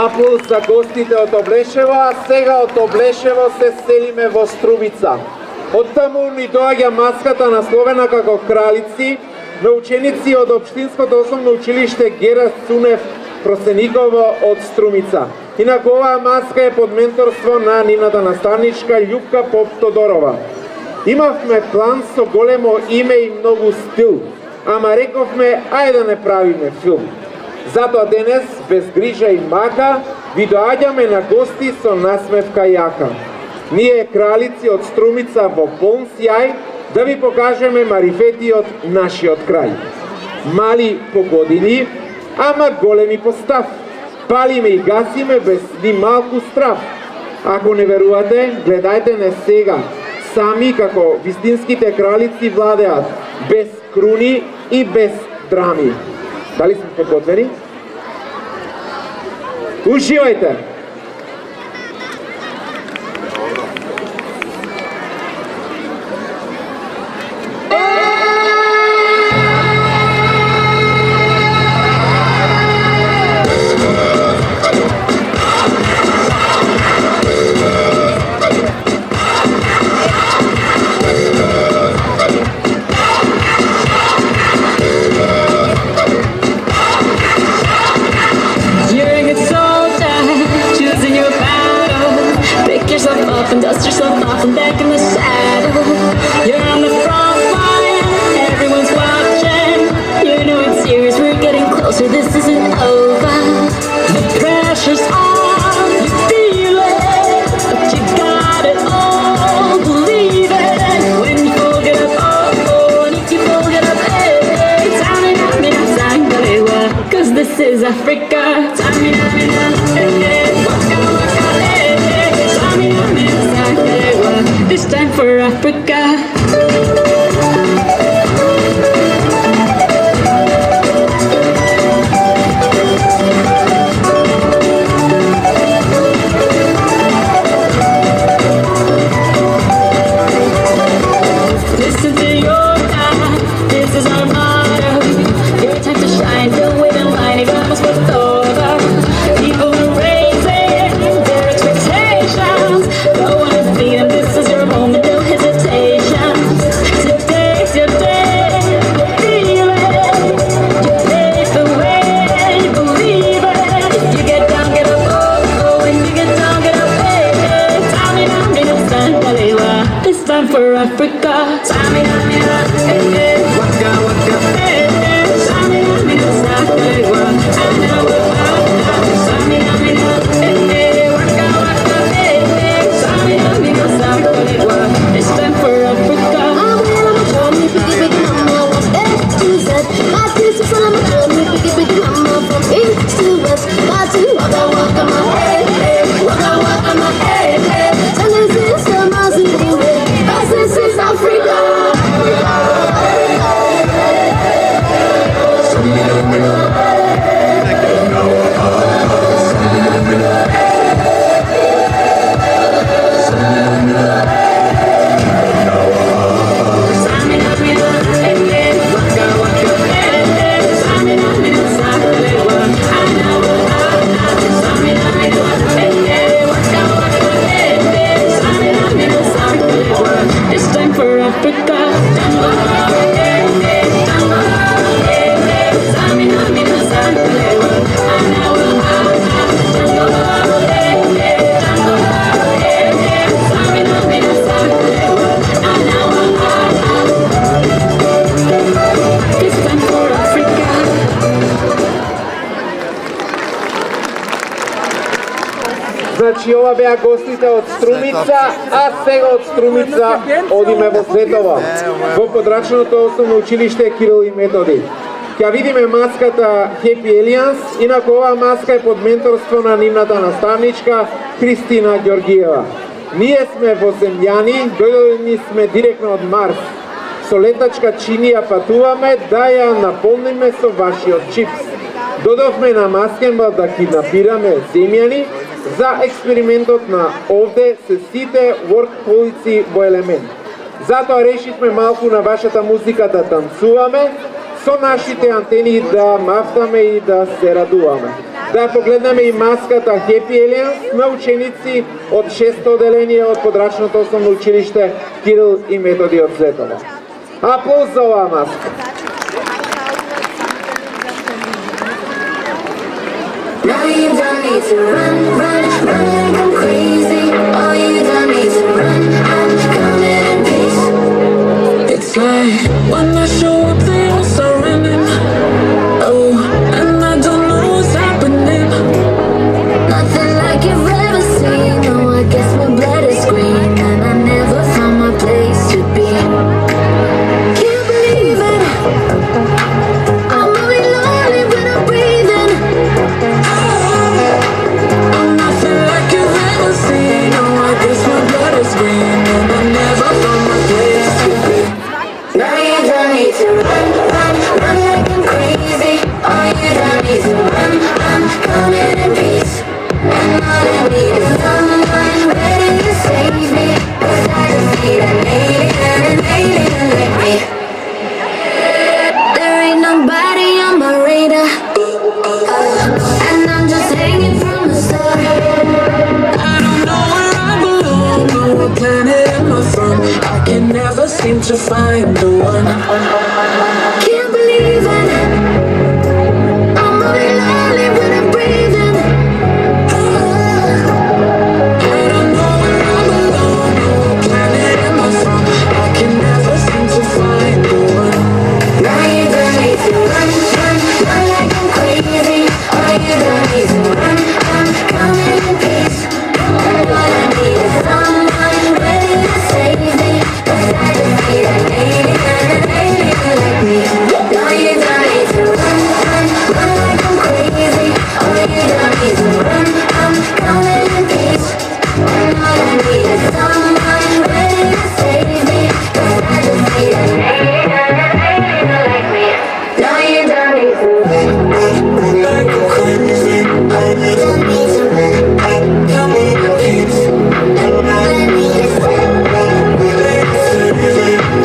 Аплауз за гостите од Облешево, а сега од Облешево се селиме во Струмица. Од таму ни доаѓа маската насловена како Кралици на ученици од Општинското основно училиште Гера Цунев Просениково од Струмица. Инаку оваа маска е под менторство на нивната наставничка Љупка Поп Тодорова. Имавме план со големо име и многу стил, ама рековме ајде да не правиме филм. Затоа денес, без грижа и мака, ви доаѓаме на гости со насмевка јака. Ние кралици од Струмица во полн сјај да ви покажеме марифетиот нашиот крај. Мали по години, ама големи по став. Палиме и гасиме без ни малку страв. Ако не верувате, гледајте не сега. Сами како вистинските кралици владеат, без круни и без драми. Дали сме подготвени? Уживајте! And dust yourself off and back in the saddle. You're on the front line, everyone's watching. You know it's serious, we're getting closer, this isn't over. The pressure's on, you feel it, but you got it all, believe it. When you fold it up, oh, and if you fold it up, hey, Tamina, Sangalewa, 'cause this is Africa. Tamina, hey, waka waka, hey, Tamina, this time for Africa. Listen to your God, this is our motto. Your time to shine, don't wait in line, it's almost over. People are raising their expectations. Go on and feed them, this is your moment, no hesitation. Today's your day, feel it. You pave the way, believe it. If you get down, get up, oh, when you get down, get up, hey, hey. Tamina, Sangalewa, this time for Africa. Tamina, hey, hey, waka waka, hey, hey. Tamina, Sangalewa, I know it well. Tamina, hey, hey, waka waka, hey, hey. Tamina, Sangalewa, this time for Africa. This is Africa. It's time for Africa. Значи, ова беа гостите од Струмица, а сега од Струмица одиме во Светово, во подрачното основно училиште Кирил и Методи. Ќе видиме маската Happy Alliance, инаку оваа маска е под менторство на нивната наставничка Христина Ѓоргиева. Ние сме во земјани, дојдени сме директно од Марс. Со летачка чинија патуваме да ја наполниме со вашиот чипс. Додовме на Маскенбал да киднапираме земјани. За експериментот на овде се сите воркхолици во елемент. Затоа решивме малку на вашата музика да танцуваме, со нашите антени да мафтаме и да се радуваме. Да погледнеме и маската Happy Aliens на ученици од 6-то оделение од подрачното основно училиште Кирил и Методи од Злетово. Аплауз за оваа маска. Now you don't need to run, run, run like I'm crazy. Oh, you don't need to run, I'm coming in peace. It's like when I show up, they all start running. Oh, and I don't know what's happening. Nothing like you've ever seen. No, I guess my blood is green, and I never found my place to be. Can't believe it. I'm only lonely when I'm breathing. I'm nothing like you've ever seen. Oh, I guess my blood is green, and I never found my place to be. Now you don't need to run, run, run like I'm crazy. Oh, you don't need to run, I'm coming in peace. And all I need is someone ready to save me. 'Cause I just need an alien like me. There ain't nobody on my radar, and I'm just hanging from the start. I don't know where I belong, or what planet am I from. I can never seem to find the one. Can't believe it. I'm only lonely when I'm breathing. I don't know where I belong, or what planet am I from. I can never seem to find the one. Now you don't need to run, run, run like I'm crazy. Oh, you don't need to run, I'm coming in peace. And all I need is someone ready to save me. 'Cause I just need an alien like me. Now you don't need to run, run, run like I'm crazy. Oh, you don't need to run, I'm coming in peace. And all I need is someone ready to save me. 'Cause I just need an alien like me. Now you don't need to run, Like I'm crazy, you don't need to run. come in peace. All I need is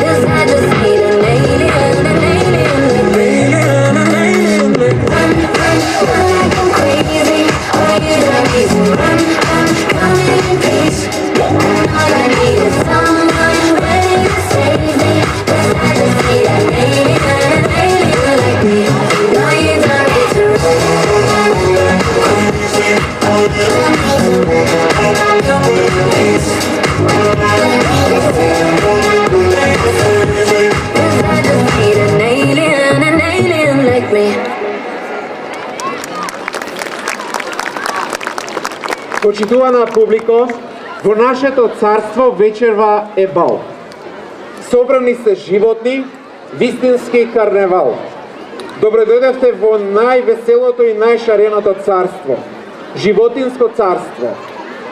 Cause I just need an alien like me. Run, run, run like I'm crazy. Oh, you don't need to run, I'm coming in peace. And all I need is someone ready to save me. 'Cause I just need an alien like me. No, you don't need to run. Cause I just need an alien like me. Почитувана публико, во нашето царство вечерва е бал. Собрани се животни, вистински карневал. Добре дојдевте во највеселото и најшареното царство. Животинско царство.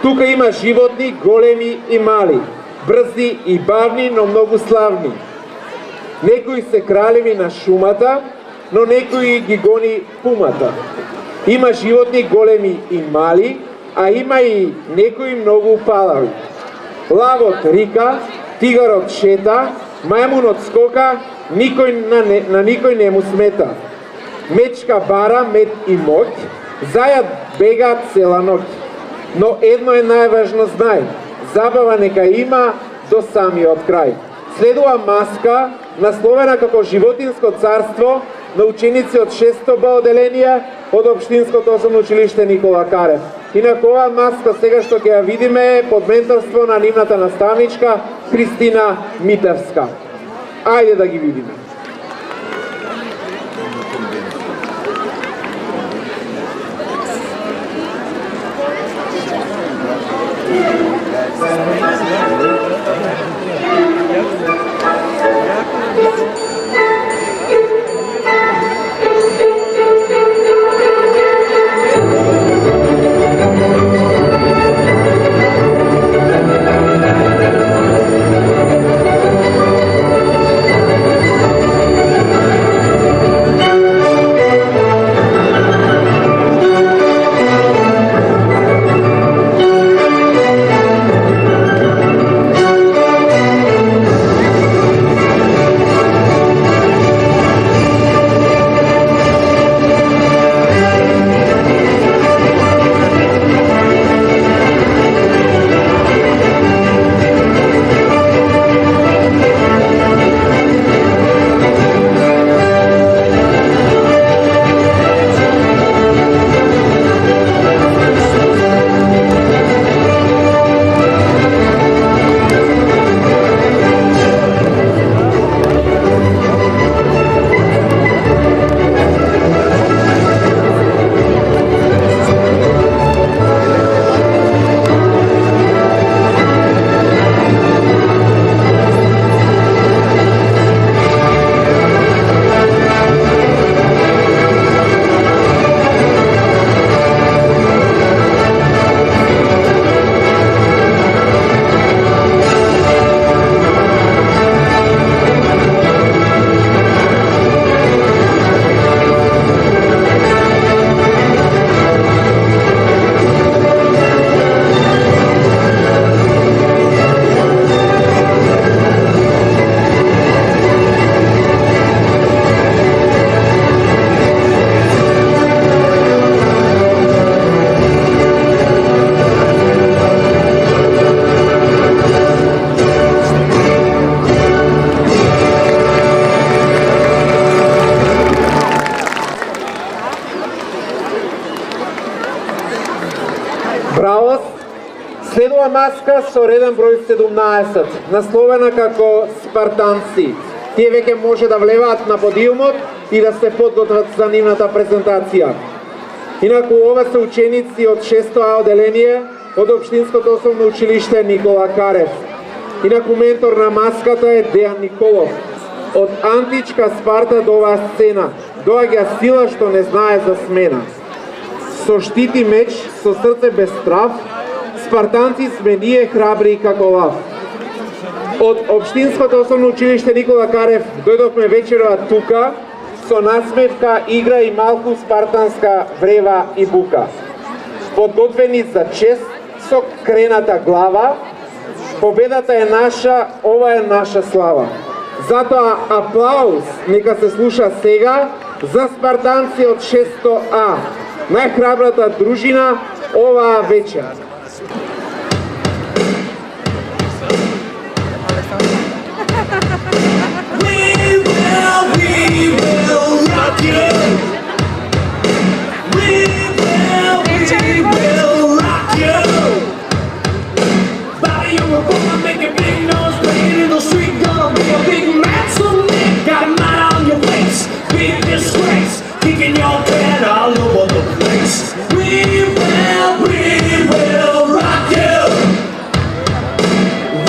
Тука има животни големи и мали, брзи и бавни, но многу славни. Некои се кралеви на шумата, но некои ги гони пумата. Има животни големи и мали, а има и некои многу палави. Лавот рика, тигарот шета, мајмунот скока, никој на никој не му смета. Мечка бара мед и моќ, зајат бега цела ноќ. Но едно е најважно знај, забава нека има до самиот крај. Следува маска, насловена како Животинско царство, на ученици од 6-то Б оделение од Општинското основно училиште Никола Карев. Инаку оваа маска сега што ќе ја видиме е под менторство на нивната наставничка Кристина Митевска. Ајде да ги видиме. маска со реден број 17, насловена како Спартанци. Тие веќе може да влеваат на подиумот и да се подготват за нивната презентација. Инаку ова се ученици од 6А оделение од Општинското основно училиште Никола Карев. Инаку ментор на маската е Дејан Николов. Од античка Спарта до оваа сцена доаѓа сила што не знае за смена. Со штит и меч, со срце без страв, спартанци сме ние храбри како лав. Од Општинското основно училиште Никола Карев дојдовме вечерва тука, со насмевка, игра и малку спартанска врева и бука. Подготвени за чест, со крената глава, победата е наша, ова е наша слава. Затоа аплауз нека се слуша сега за спартанци од 6А, најхрабрата дружина оваа вечер. We will rock you. We will rock you. Body you were born, make a big nose, playing in the street, gonna be a big man someday. Got a mite on your face, big disgrace, kicking your head all over the place. We will rock you.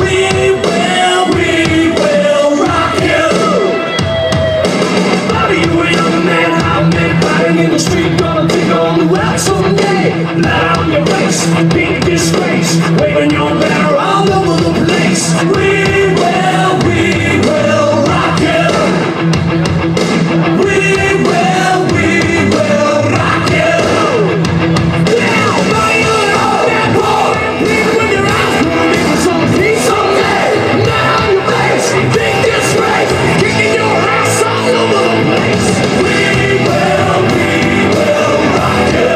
We will rock you. Bobby, you a young man, hot man, fighting in the street, gonna take on the world someday. Blood on your face, big disgrace, waving your banner all over the place. We will rock you. We will rock you. Now, Bobby, you're an old man boy, leave with your eyes, gonna make some peace someday. Blood on your face, big disgrace, kicking your ass all over the place. We will rock you.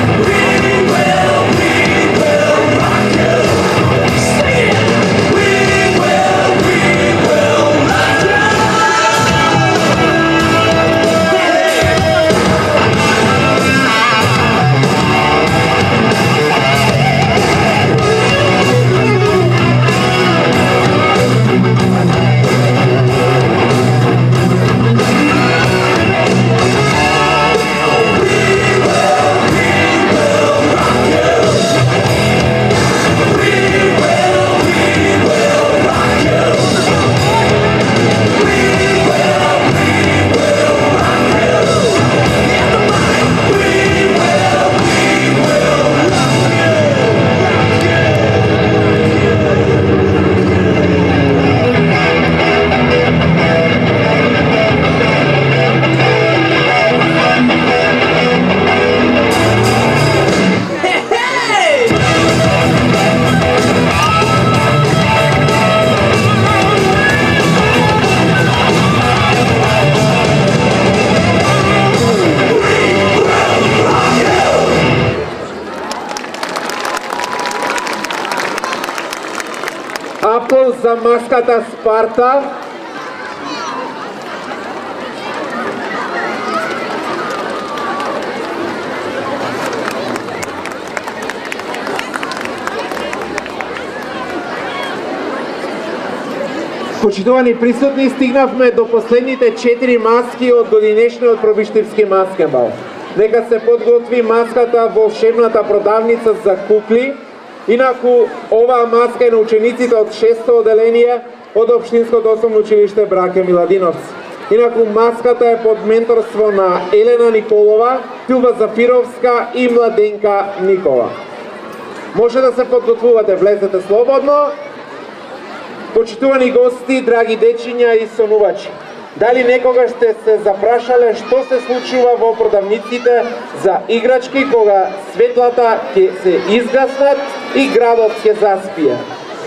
We will rock you. Sing it. We will rock you. Аплауз за маската Спарта. Почитувани присутни, стигнавме до последните 4 маски од годинешниот пробиштивски маскенбал. Нека се подготви маската во волшебната продавница за кукли. Инаку, оваа маска е на учениците од 6-то оделение од Општинското основно училиште Браке Миладиновци. Инаку, маската е под менторство на Елена Николова, Тилва Зафировска и Младенка Никола. Може да се подготвувате, влезете слободно. Почитувани гости, драги дечиња и сонувачи, дали некогаш сте се запрашале што се случува во продавниците за играчки кога светлата ќе се изгаснат и градот ќе заспие?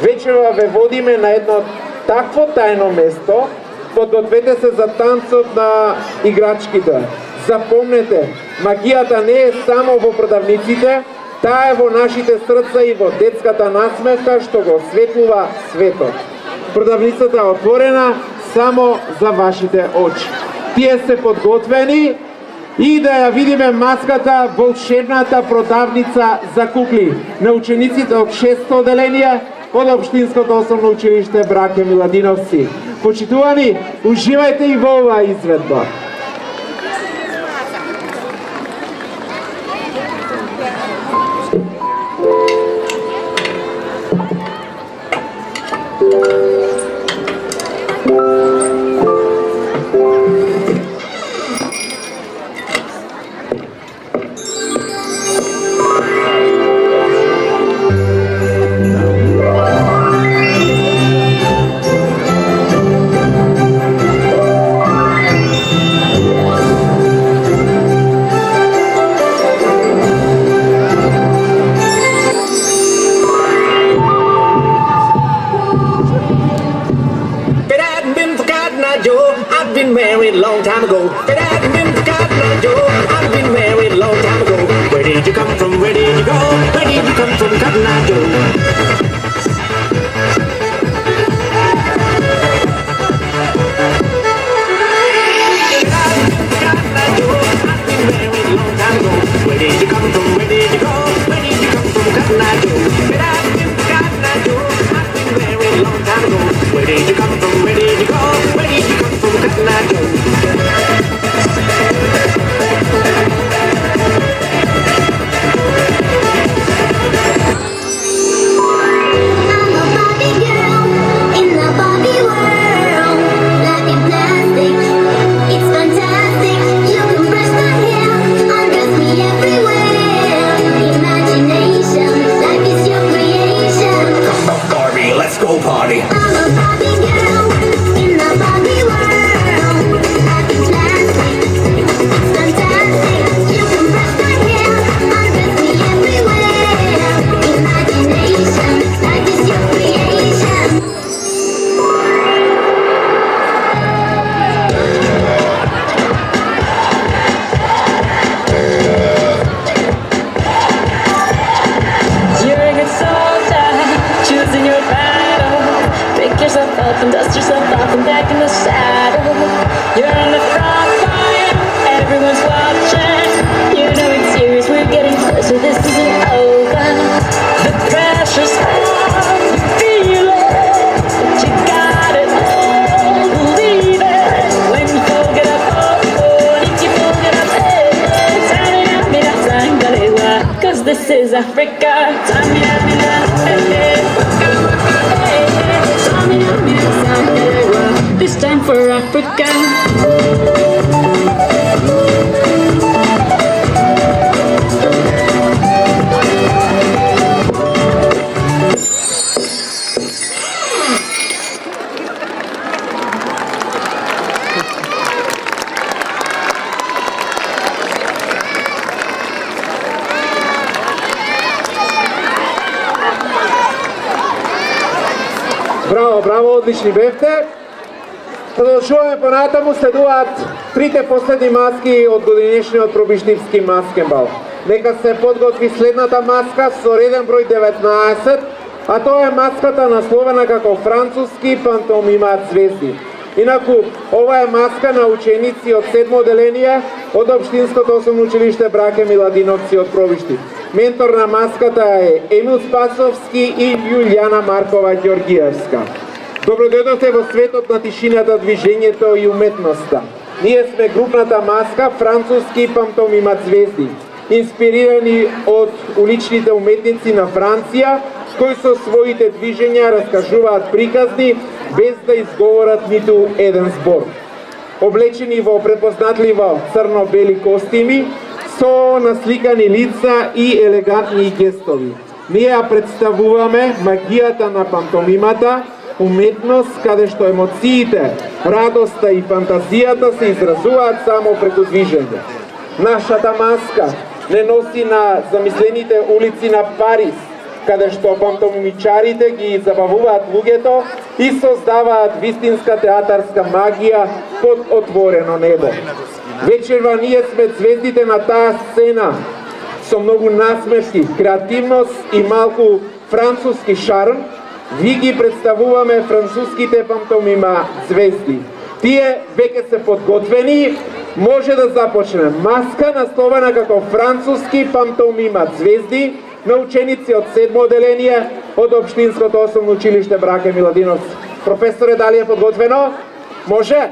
Вечерва ве водиме на едно такво тајно место, подгответе се за танцот на играчките. Запомнете, магијата не е само во продавниците, таа е во нашите срца и во детската насмевка што го осветлува светот. Продавницата е отворена само за вашите очи. Тие се подготвени И да ја видиме маската волшебната продавница за кукли на учениците од 6-то оделение од Општинското основно училиште Браке Миладиновци. Почитувани, уживајте и во оваа изведба. I've been married long time ago. But I hadn't been forgotten, now, Joe. I've been married long time ago. Where did you come from? Where did you go? Where did you come from, Cotton Eye Joe? Where did you come from? Where did you go? Where did you come from, Cotton Eye Joe? But I've been forgotten, now, Joe. I've been married long time ago. Where did you come from? Where did you go? Where did you come from, Cotton Eye Joe? I'm a Barbie girl in the Barbie world. Life in plastic, it's fantastic. You can brush my hair, undress me everywhere. Imagination, life is your creation. Barbie, let's go party. I'm a Barbie girl in the Barbie world. Life in plastic, it's fantastic. You can brush my hair, undress me everywhere. Imagination, life is your creation. You're a good soldier, choosing your battle. Pick yourself up and dust yourself off and back in the saddle. You're on the front line, everyone's watching. You know it's serious, we're getting closer, this isn't over. The pressure's on, you feel it, but you got it all, believe it. When you fold it up, oh, if you fold it up, cause this is Africa. This time for Africa. Браво, браво, одлични бевте. Продолжуваме понатаму, следуваат трите последни маски од годинешниот пробиштивски маскенбал. Нека се подготви следната маска со реден број 19, а тоа е маската насловена како француски пантомимат звезди. Инаку, ова е маска на ученици од 7 оделение од Општинското основно училиште Браке Миладиновци од Пробиштив. Ментор на маската е Емил Спасовски и Јулијана Маркова Ѓоргиевска. Добродојдовте во светот на тишината, движењето и уметноста. Ние сме групната маска француски пантомимат звезди, инспирирани од уличните уметници на Франција, кои со своите движења раскажуваат приказни без да изговорат ниту еден збор. Облечени во препознатливо црно-бели костими, со насликани лица и елегантни гестови. Ние ја представуваме магијата на пантомимата, уметност каде што емоциите, радоста и фантазијата се изразуваат само преку движење. Нашата маска не носи на замислените улици на Париз, каде што пантомимичарите ги забавуваат луѓето и создаваат вистинска театарска магија под отворено небо. Вечерва ние сме звездите на таа сцена, со многу насмешки, креативност и малку француски шарм. Ви ги представуваме француските пантомима звезди. Тие веќе се подготвени Може да започне. Маска насловена како француски пантомимат звезди на ученици од 7 оделение од Општинското основно училиште Браке Миладиновци. Професоре, дали е подготвено? Може?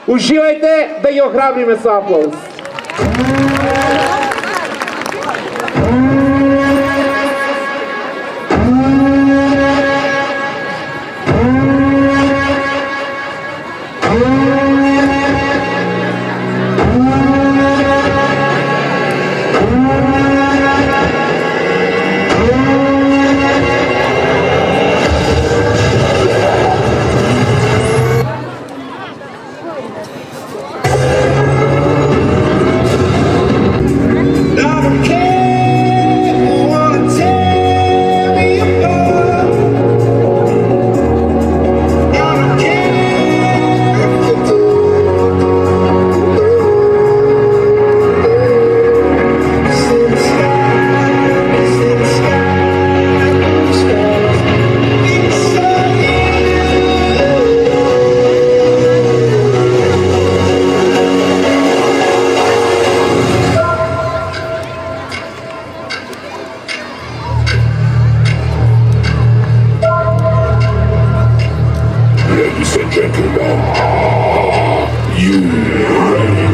Уживајте да ги охрабриме со аплауз. I don't care who wanna tear me apart. I don't care if you do. See the sky, see the sky, blue skies. It's so Ladies and gentlemen, you ready?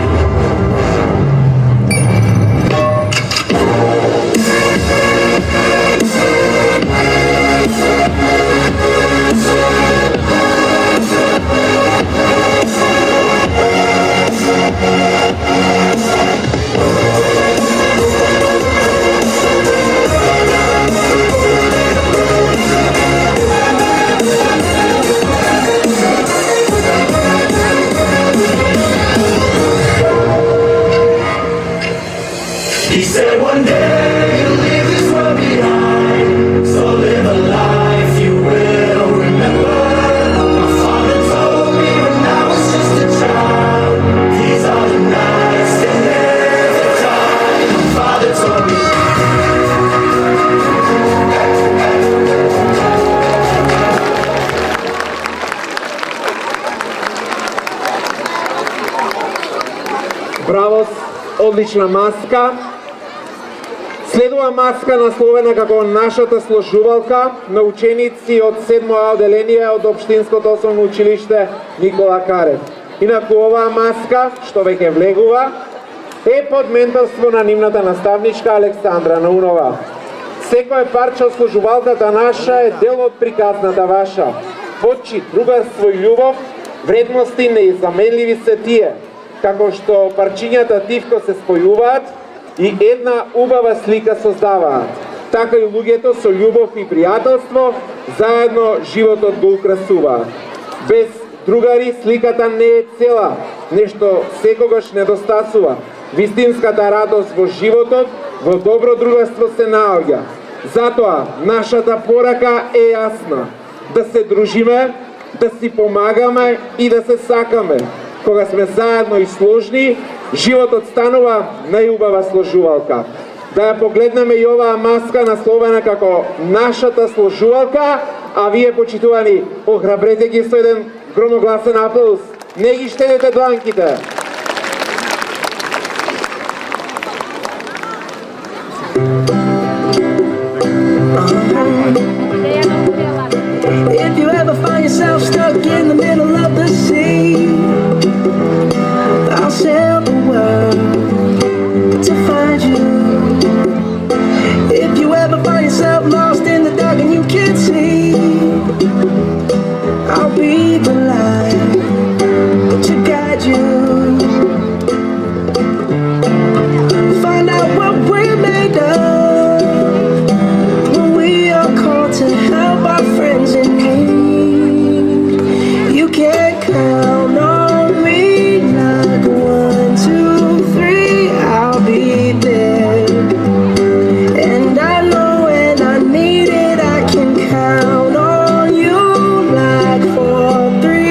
He said one day you'll leave this world behind, so live a life you will remember. My father told me when I was just a child, these are the nights that never die. My father told me. Браво, одлична маска. Следува маска насловена како нашата сложувалка на ученици од 7 оделение од Општинското основно училиште Никола Карев. Инаку оваа маска, што веќе влегува, е под менторство на нивната наставничка Александра Наунова. Секој парче од сложувалката наша е дел од приказната ваша. Почит, другарство и љубов, вредности неизаменливи се тие, како што парчињата тивко се спојуваат и една убава слика создаваат. Така и луѓето со љубов и пријателство заедно животот го украсуваат. Без другари сликата не е цела, нешто секогаш недостасува. Вистинската радост во животот, во добро другарство се наоѓа. Затоа нашата порака е јасна: да се дружиме, да си помагаме и да се сакаме. Кога сме заедно и сложни, животот станува најубава сложувалка. Да ја погледнеме и оваа маска насловена како нашата сложувалка, а вие, почитувани, охрабрете ги со еден громогласен аплауз. Не ги штедете дланките. If you ever find yourself stuck in the middle of the sea, I'll sail the world to find you. If you ever find yourself lost in the dark and you can't see, I'll be the light to guide you. Find out what we're made of when we are called to help our friends in need. You can count on me like 1, 2, 3, I'll be there. And I know when I need it, I can count on you like 4, 3.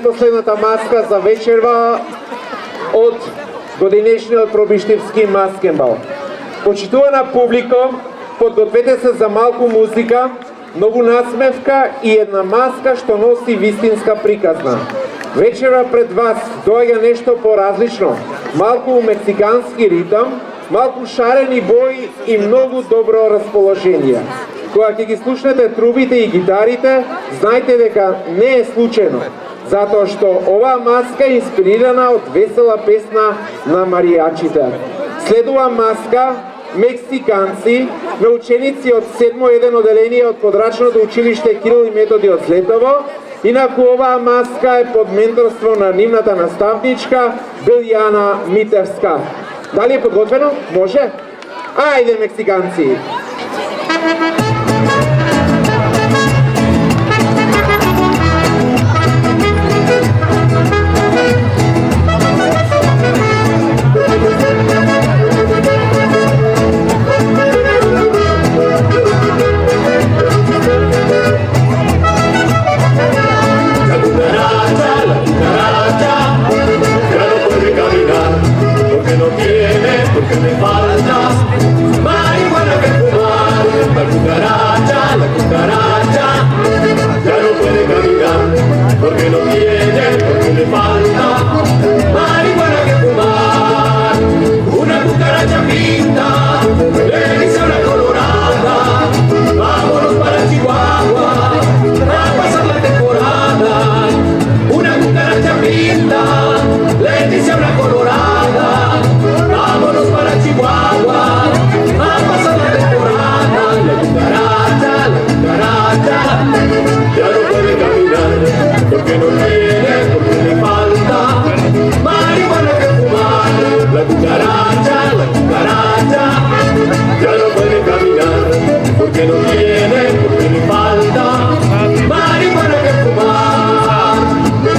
предпоследната маска за вечерва од годинешниот пробиштивски маскенбал. Почитувана публико, подгответе се за малку музика, многу насмевка и една маска што носи вистинска приказна. Вечера пред вас доаѓа нешто поразлично, малку мексикански ритам, малку шарени бои и многу добро расположение. Кога ќе ги слушнете трубите и гитарите, знајте дека не е случајно, затоа што оваа маска е инспирирана од весела песна на маријачите. Следува маска Мексиканци на ученици од 7-1 оделение од подрачното училиште Кирил и Методи од Злетово. Инаку оваа маска е под менторство на нивната наставничка Билјана Митевска. Дали е подготвено? Може? Ајде, мексиканци! Porque me faltas marihuana que fumar. La cucaracha, ya no puede caminar. Porque no tiene, porque le falta marihuana que fumar. Una cucaracha pinta, le dice a una colorada, vámonos para Chihuahua a pasar la temporada. Una cucaracha pinta, le dice a una colorada, vámonos para Chihuahua a pasar la temporada. La cucaracha, ya no puede caminar porque no tiene, porque le falta marihuana que fumar. La cucaracha, ya no puede caminar porque no tiene, porque le falta marihuana que fumar. La cucaracha,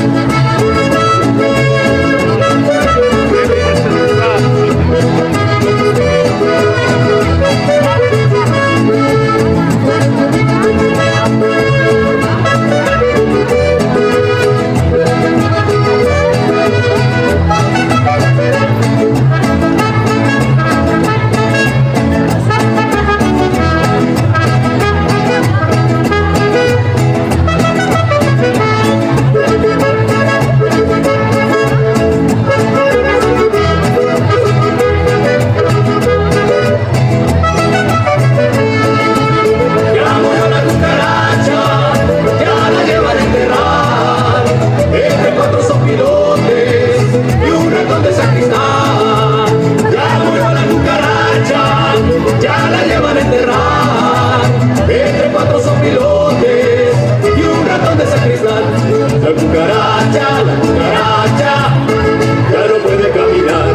ya no puede caminar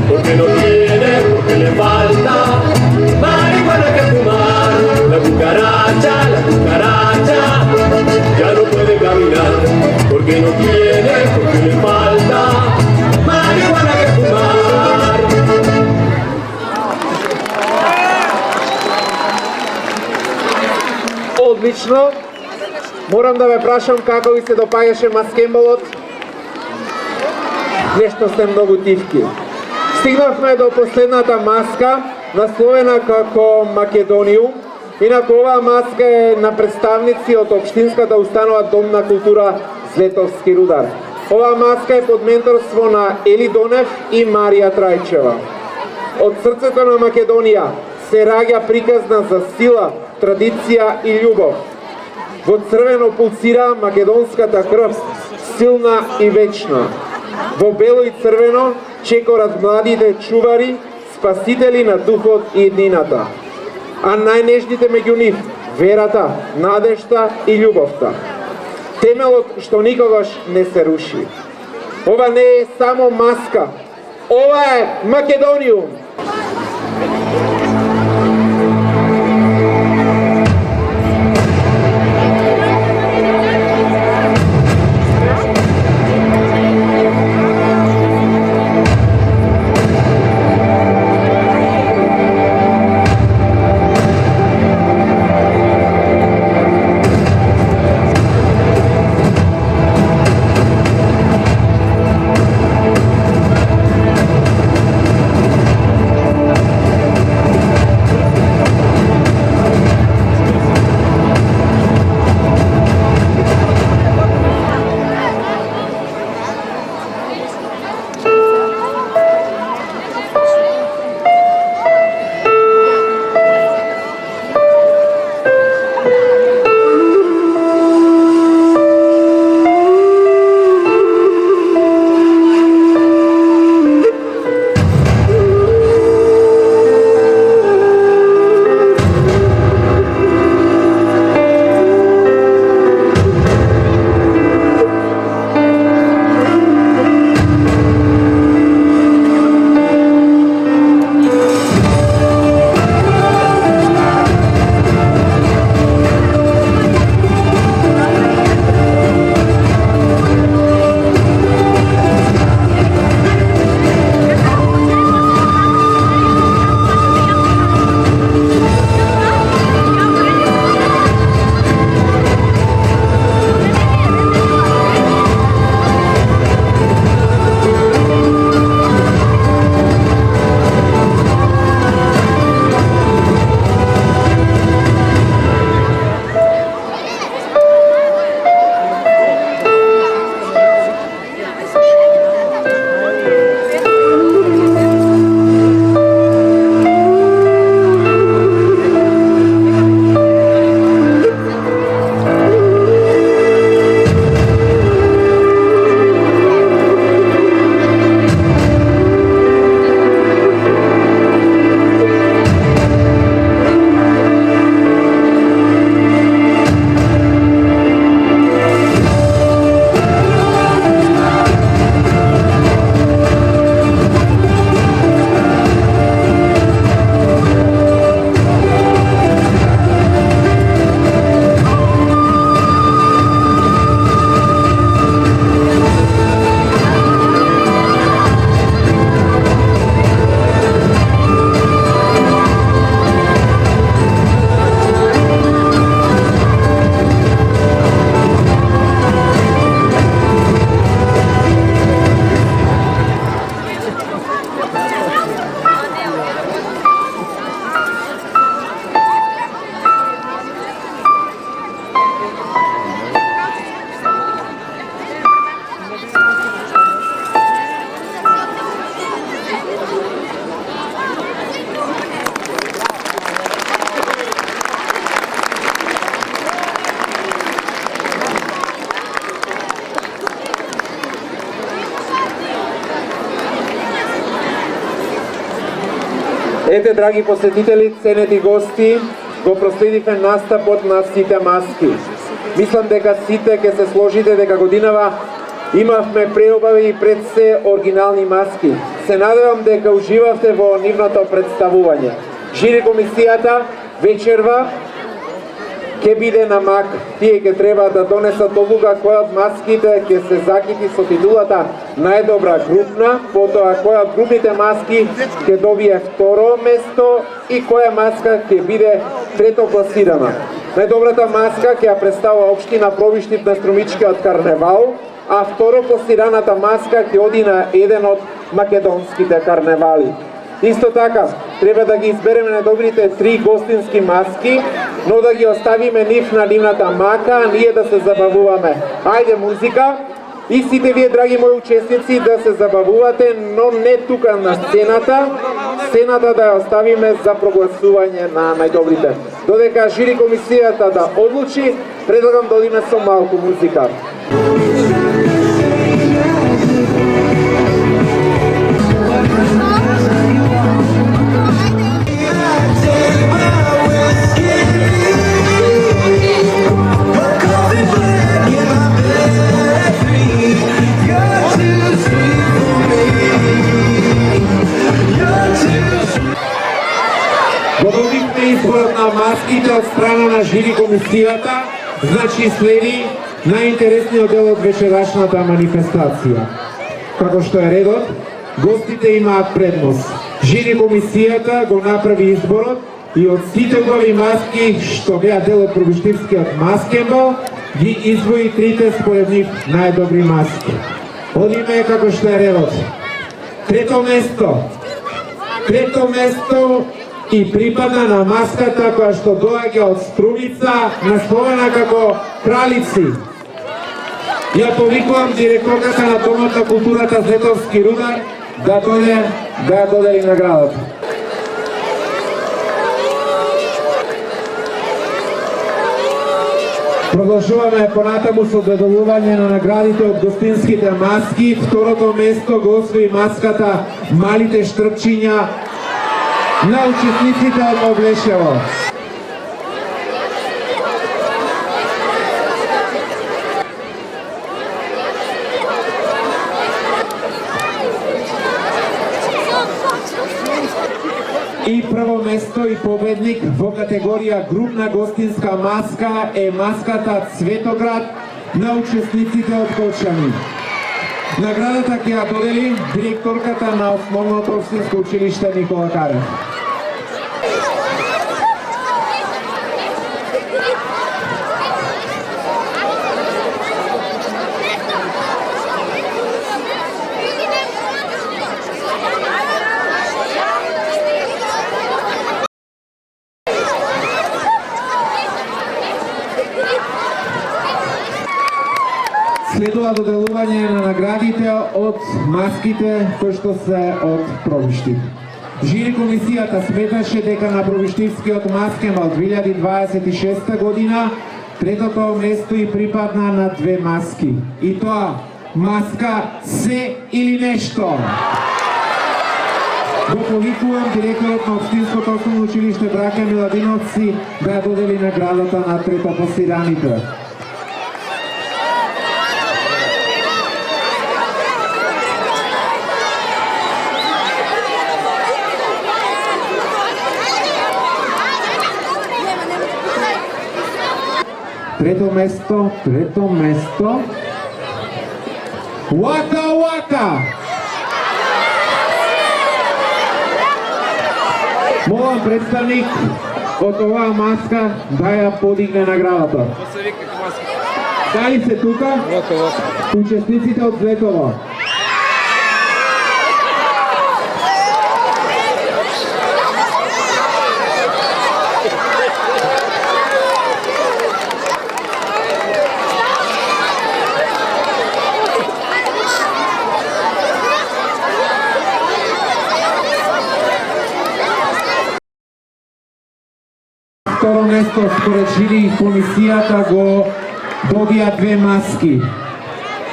porque no tiene, porque le falta marihuana que fumar. La cucaracha, ya no puede caminar porque no tiene, porque le falta marihuana que fumar. Одлично! Морам да ве прашам како ви се допаѓаше маскенбалот. Нешто сте многу тивки. Стигнавме до последната маска, насловена како Македониум. Инаку оваа маска е на представници од Општинската установа Дом на култура Злетовски рудар. Оваа маска е под менторство на Ели Донев и Марија Трајчева. Од срцето на Македонија се раѓа приказна за сила, традиција и љубов. Во црвено пулсира македонската крв, силна и вечна. Во бело и црвено чекорат младите чувари, спасители на духот и еднината. А најнежните меѓу нив, верата, надежта и љубовта. Темелот што никогаш не се руши. Ова не е само маска, ова е Македониум! Ете, драги посетители, ценети гости, го проследивме настапот на сите маски. Мислам дека сите ќе се сложите дека годинава имавме преубави и пред се оригинални маски. Се надевам дека уживавте во нивното представување. Жири комисијата вечерва ќе биде на мак. Тие ќе треба да донесат одлука која од маските ќе се закити со титулата најдобра групна, потоа која од групните маски ќе добие второ место и која маска ќе биде трето класирана. Најдобрата маска ќе ја представува општина Пробиштип на Струмичкиот карневал, а второ класираната маска ќе оди на еден од македонските карневали. Исто така, треба да ги избереме најдобрите 3 гостински маски, но да ги оставиме нив на нивната мака, а ние да се забавуваме. Ајде музика и сите вие, драги мои учесници, да се забавувате, но не тука на сцената. Сцената да ја оставиме за прогласување на најдобрите. Додека жири комисијата да одлучи, предлагам да одиме со малку музика. Изборот на маските од страна на жири комисијата, значи следи најинтересниот дел од вечерашната манифестација. Како што е редот, гостите имаат предност. Жири комисијата го направи изборот и од сите убави маски што беа дел од Пробиштивскиот маскенбал, ги извои трите според нив најдобри маски. Одиме како што е редот. Трето место и припада на маската која што доаѓа од Струмица, насловена како Кралици. Ја повикувам директорката на Домот на културата Зетовски рудар да дојде да ја додели наградата. Продолжуваме понатаму со доделување на наградите од гостинските маски. Второто место го освои маската Малите штрпчиња на учесниците од Облешево. И прво место и победник во категорија групна гостинска маска е маската Цветоград на учесниците од Колчани. Наградата ќе ја додели директорката на Основното општинско училиште Никола Карев. Следува доделување на наградите од маските кои што се од Пробиштип. Жири комисијата сметаше дека на Пробиштивскиот маскенбал 2026 година третото место и припадна на 2 маски. И тоа маска се или нешто. Го повикувам директорот на Општинското основно училиште Браќа Миладиновци да ја додели наградата на трето пласираните. Трето место. Waka Waka! Молам представник од оваа маска да ја подигне наградата. Дали се тука? Учесниците од Злетово. Второ место според жири комисијата го добија 2 маски.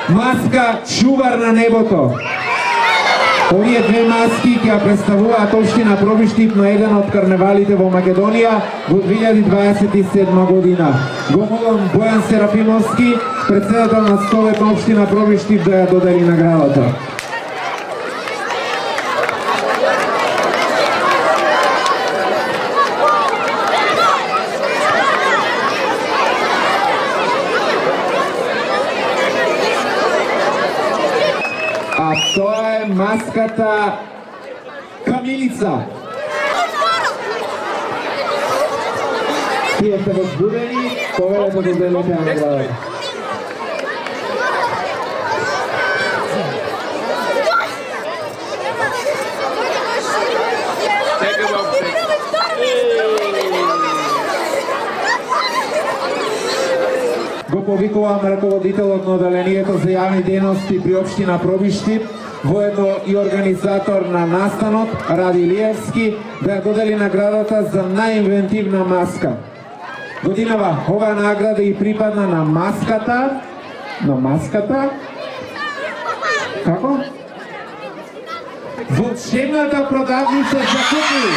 Маска Чувар на небото. Овие две маски ќе представуваат општина Пробиштип на еден од карневалите во Македонија во 2027 година. Го молам Бојан Серафимовски, председател на Совет на општина Пробиштип, да ја додели наградата. А тоа е маската Камилица. Тие сте возбудени, повелете да делите наградата. Го повикувам раководителот на оделението за јавни дејности при општина Пробиштип, воедно и организатор на настанот, Ради Илиевски, да ја додели наградата за најинвентивна маска. Годинава оваа награда и припадна на маската, како? Волшебната продавница за кукли.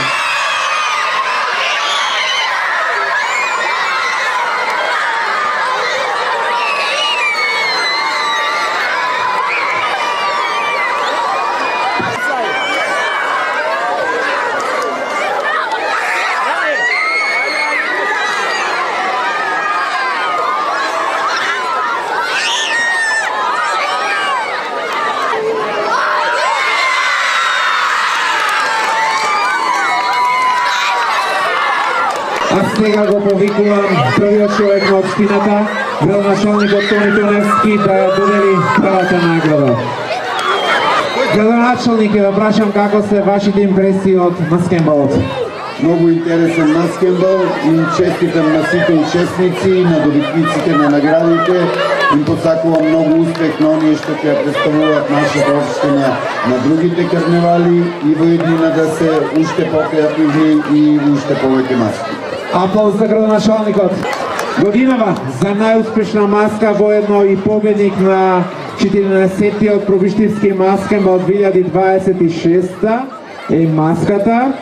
А сега го повикувам првиот човек на општината, градоначалникот Тони Тоневски, да ја додели првата награда. Градоначалник, ја прашам како се вашите импресии од маскенбалот? Многу интересен маскенбал, им честитам на сите учесници, на добитниците на наградите, им посакувам многу успех на оние што ќе представуваат нашата општина на другите карневали и во иднина да се уште покреативни и уште повеќе маски. Аплауз за градоначалникот. Годинава за најуспешна маска, воедно и победник на 14-тиот Пробиштивски маскенбал 2026 е маската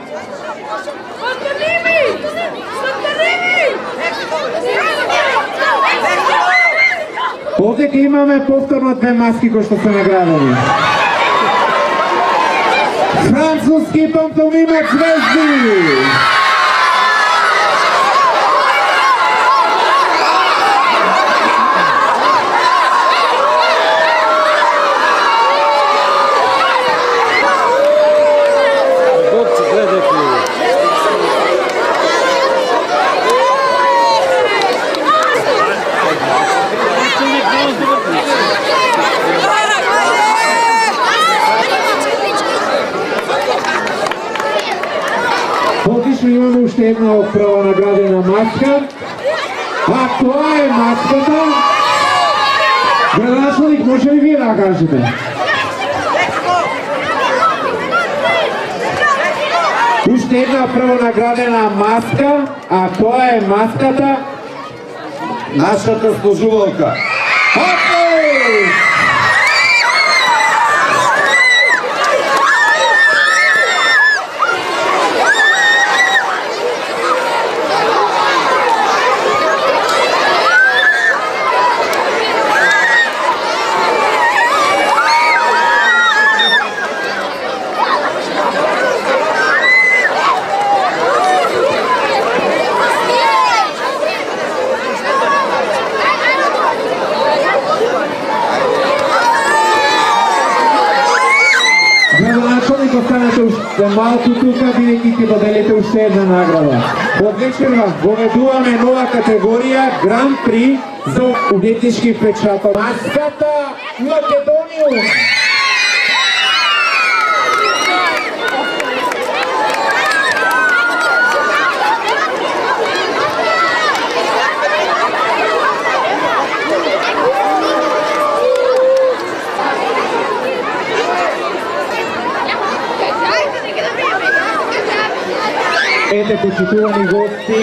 Овде ќе имаме повторно две маски кои што се наградени. Француски пантомимец звезди. Потично имаме уште една прва наградена маска, а тоа е маската. Градоначалник, може ли вие да кажете? Уште една прва наградена маска, а тоа е маската Нашата служувалка. Градоначалник, останете уште малку тука, бидејќи ќе доделите уште една награда. Од вечерва воведуваме нова категорија Гран При за уметнички впечаток. Маската Македониум. Ете, почитувани гости,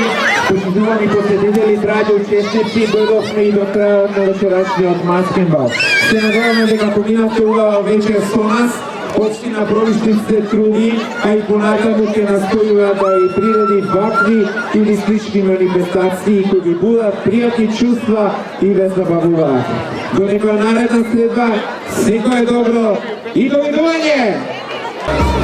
почитувани посетители, драги учесници, дојдовме и до крајот на вечерашниот маскенбал. Се надеваме дека поминавте убава вечер со нас, Opština Proviščić se trudi, a i ponatamo ќе настојува да и приреди вакви или слични манифестации кои ги будат пријатни чувства и ве забавуваат. До некоја наредна следба, секое добро и довидување!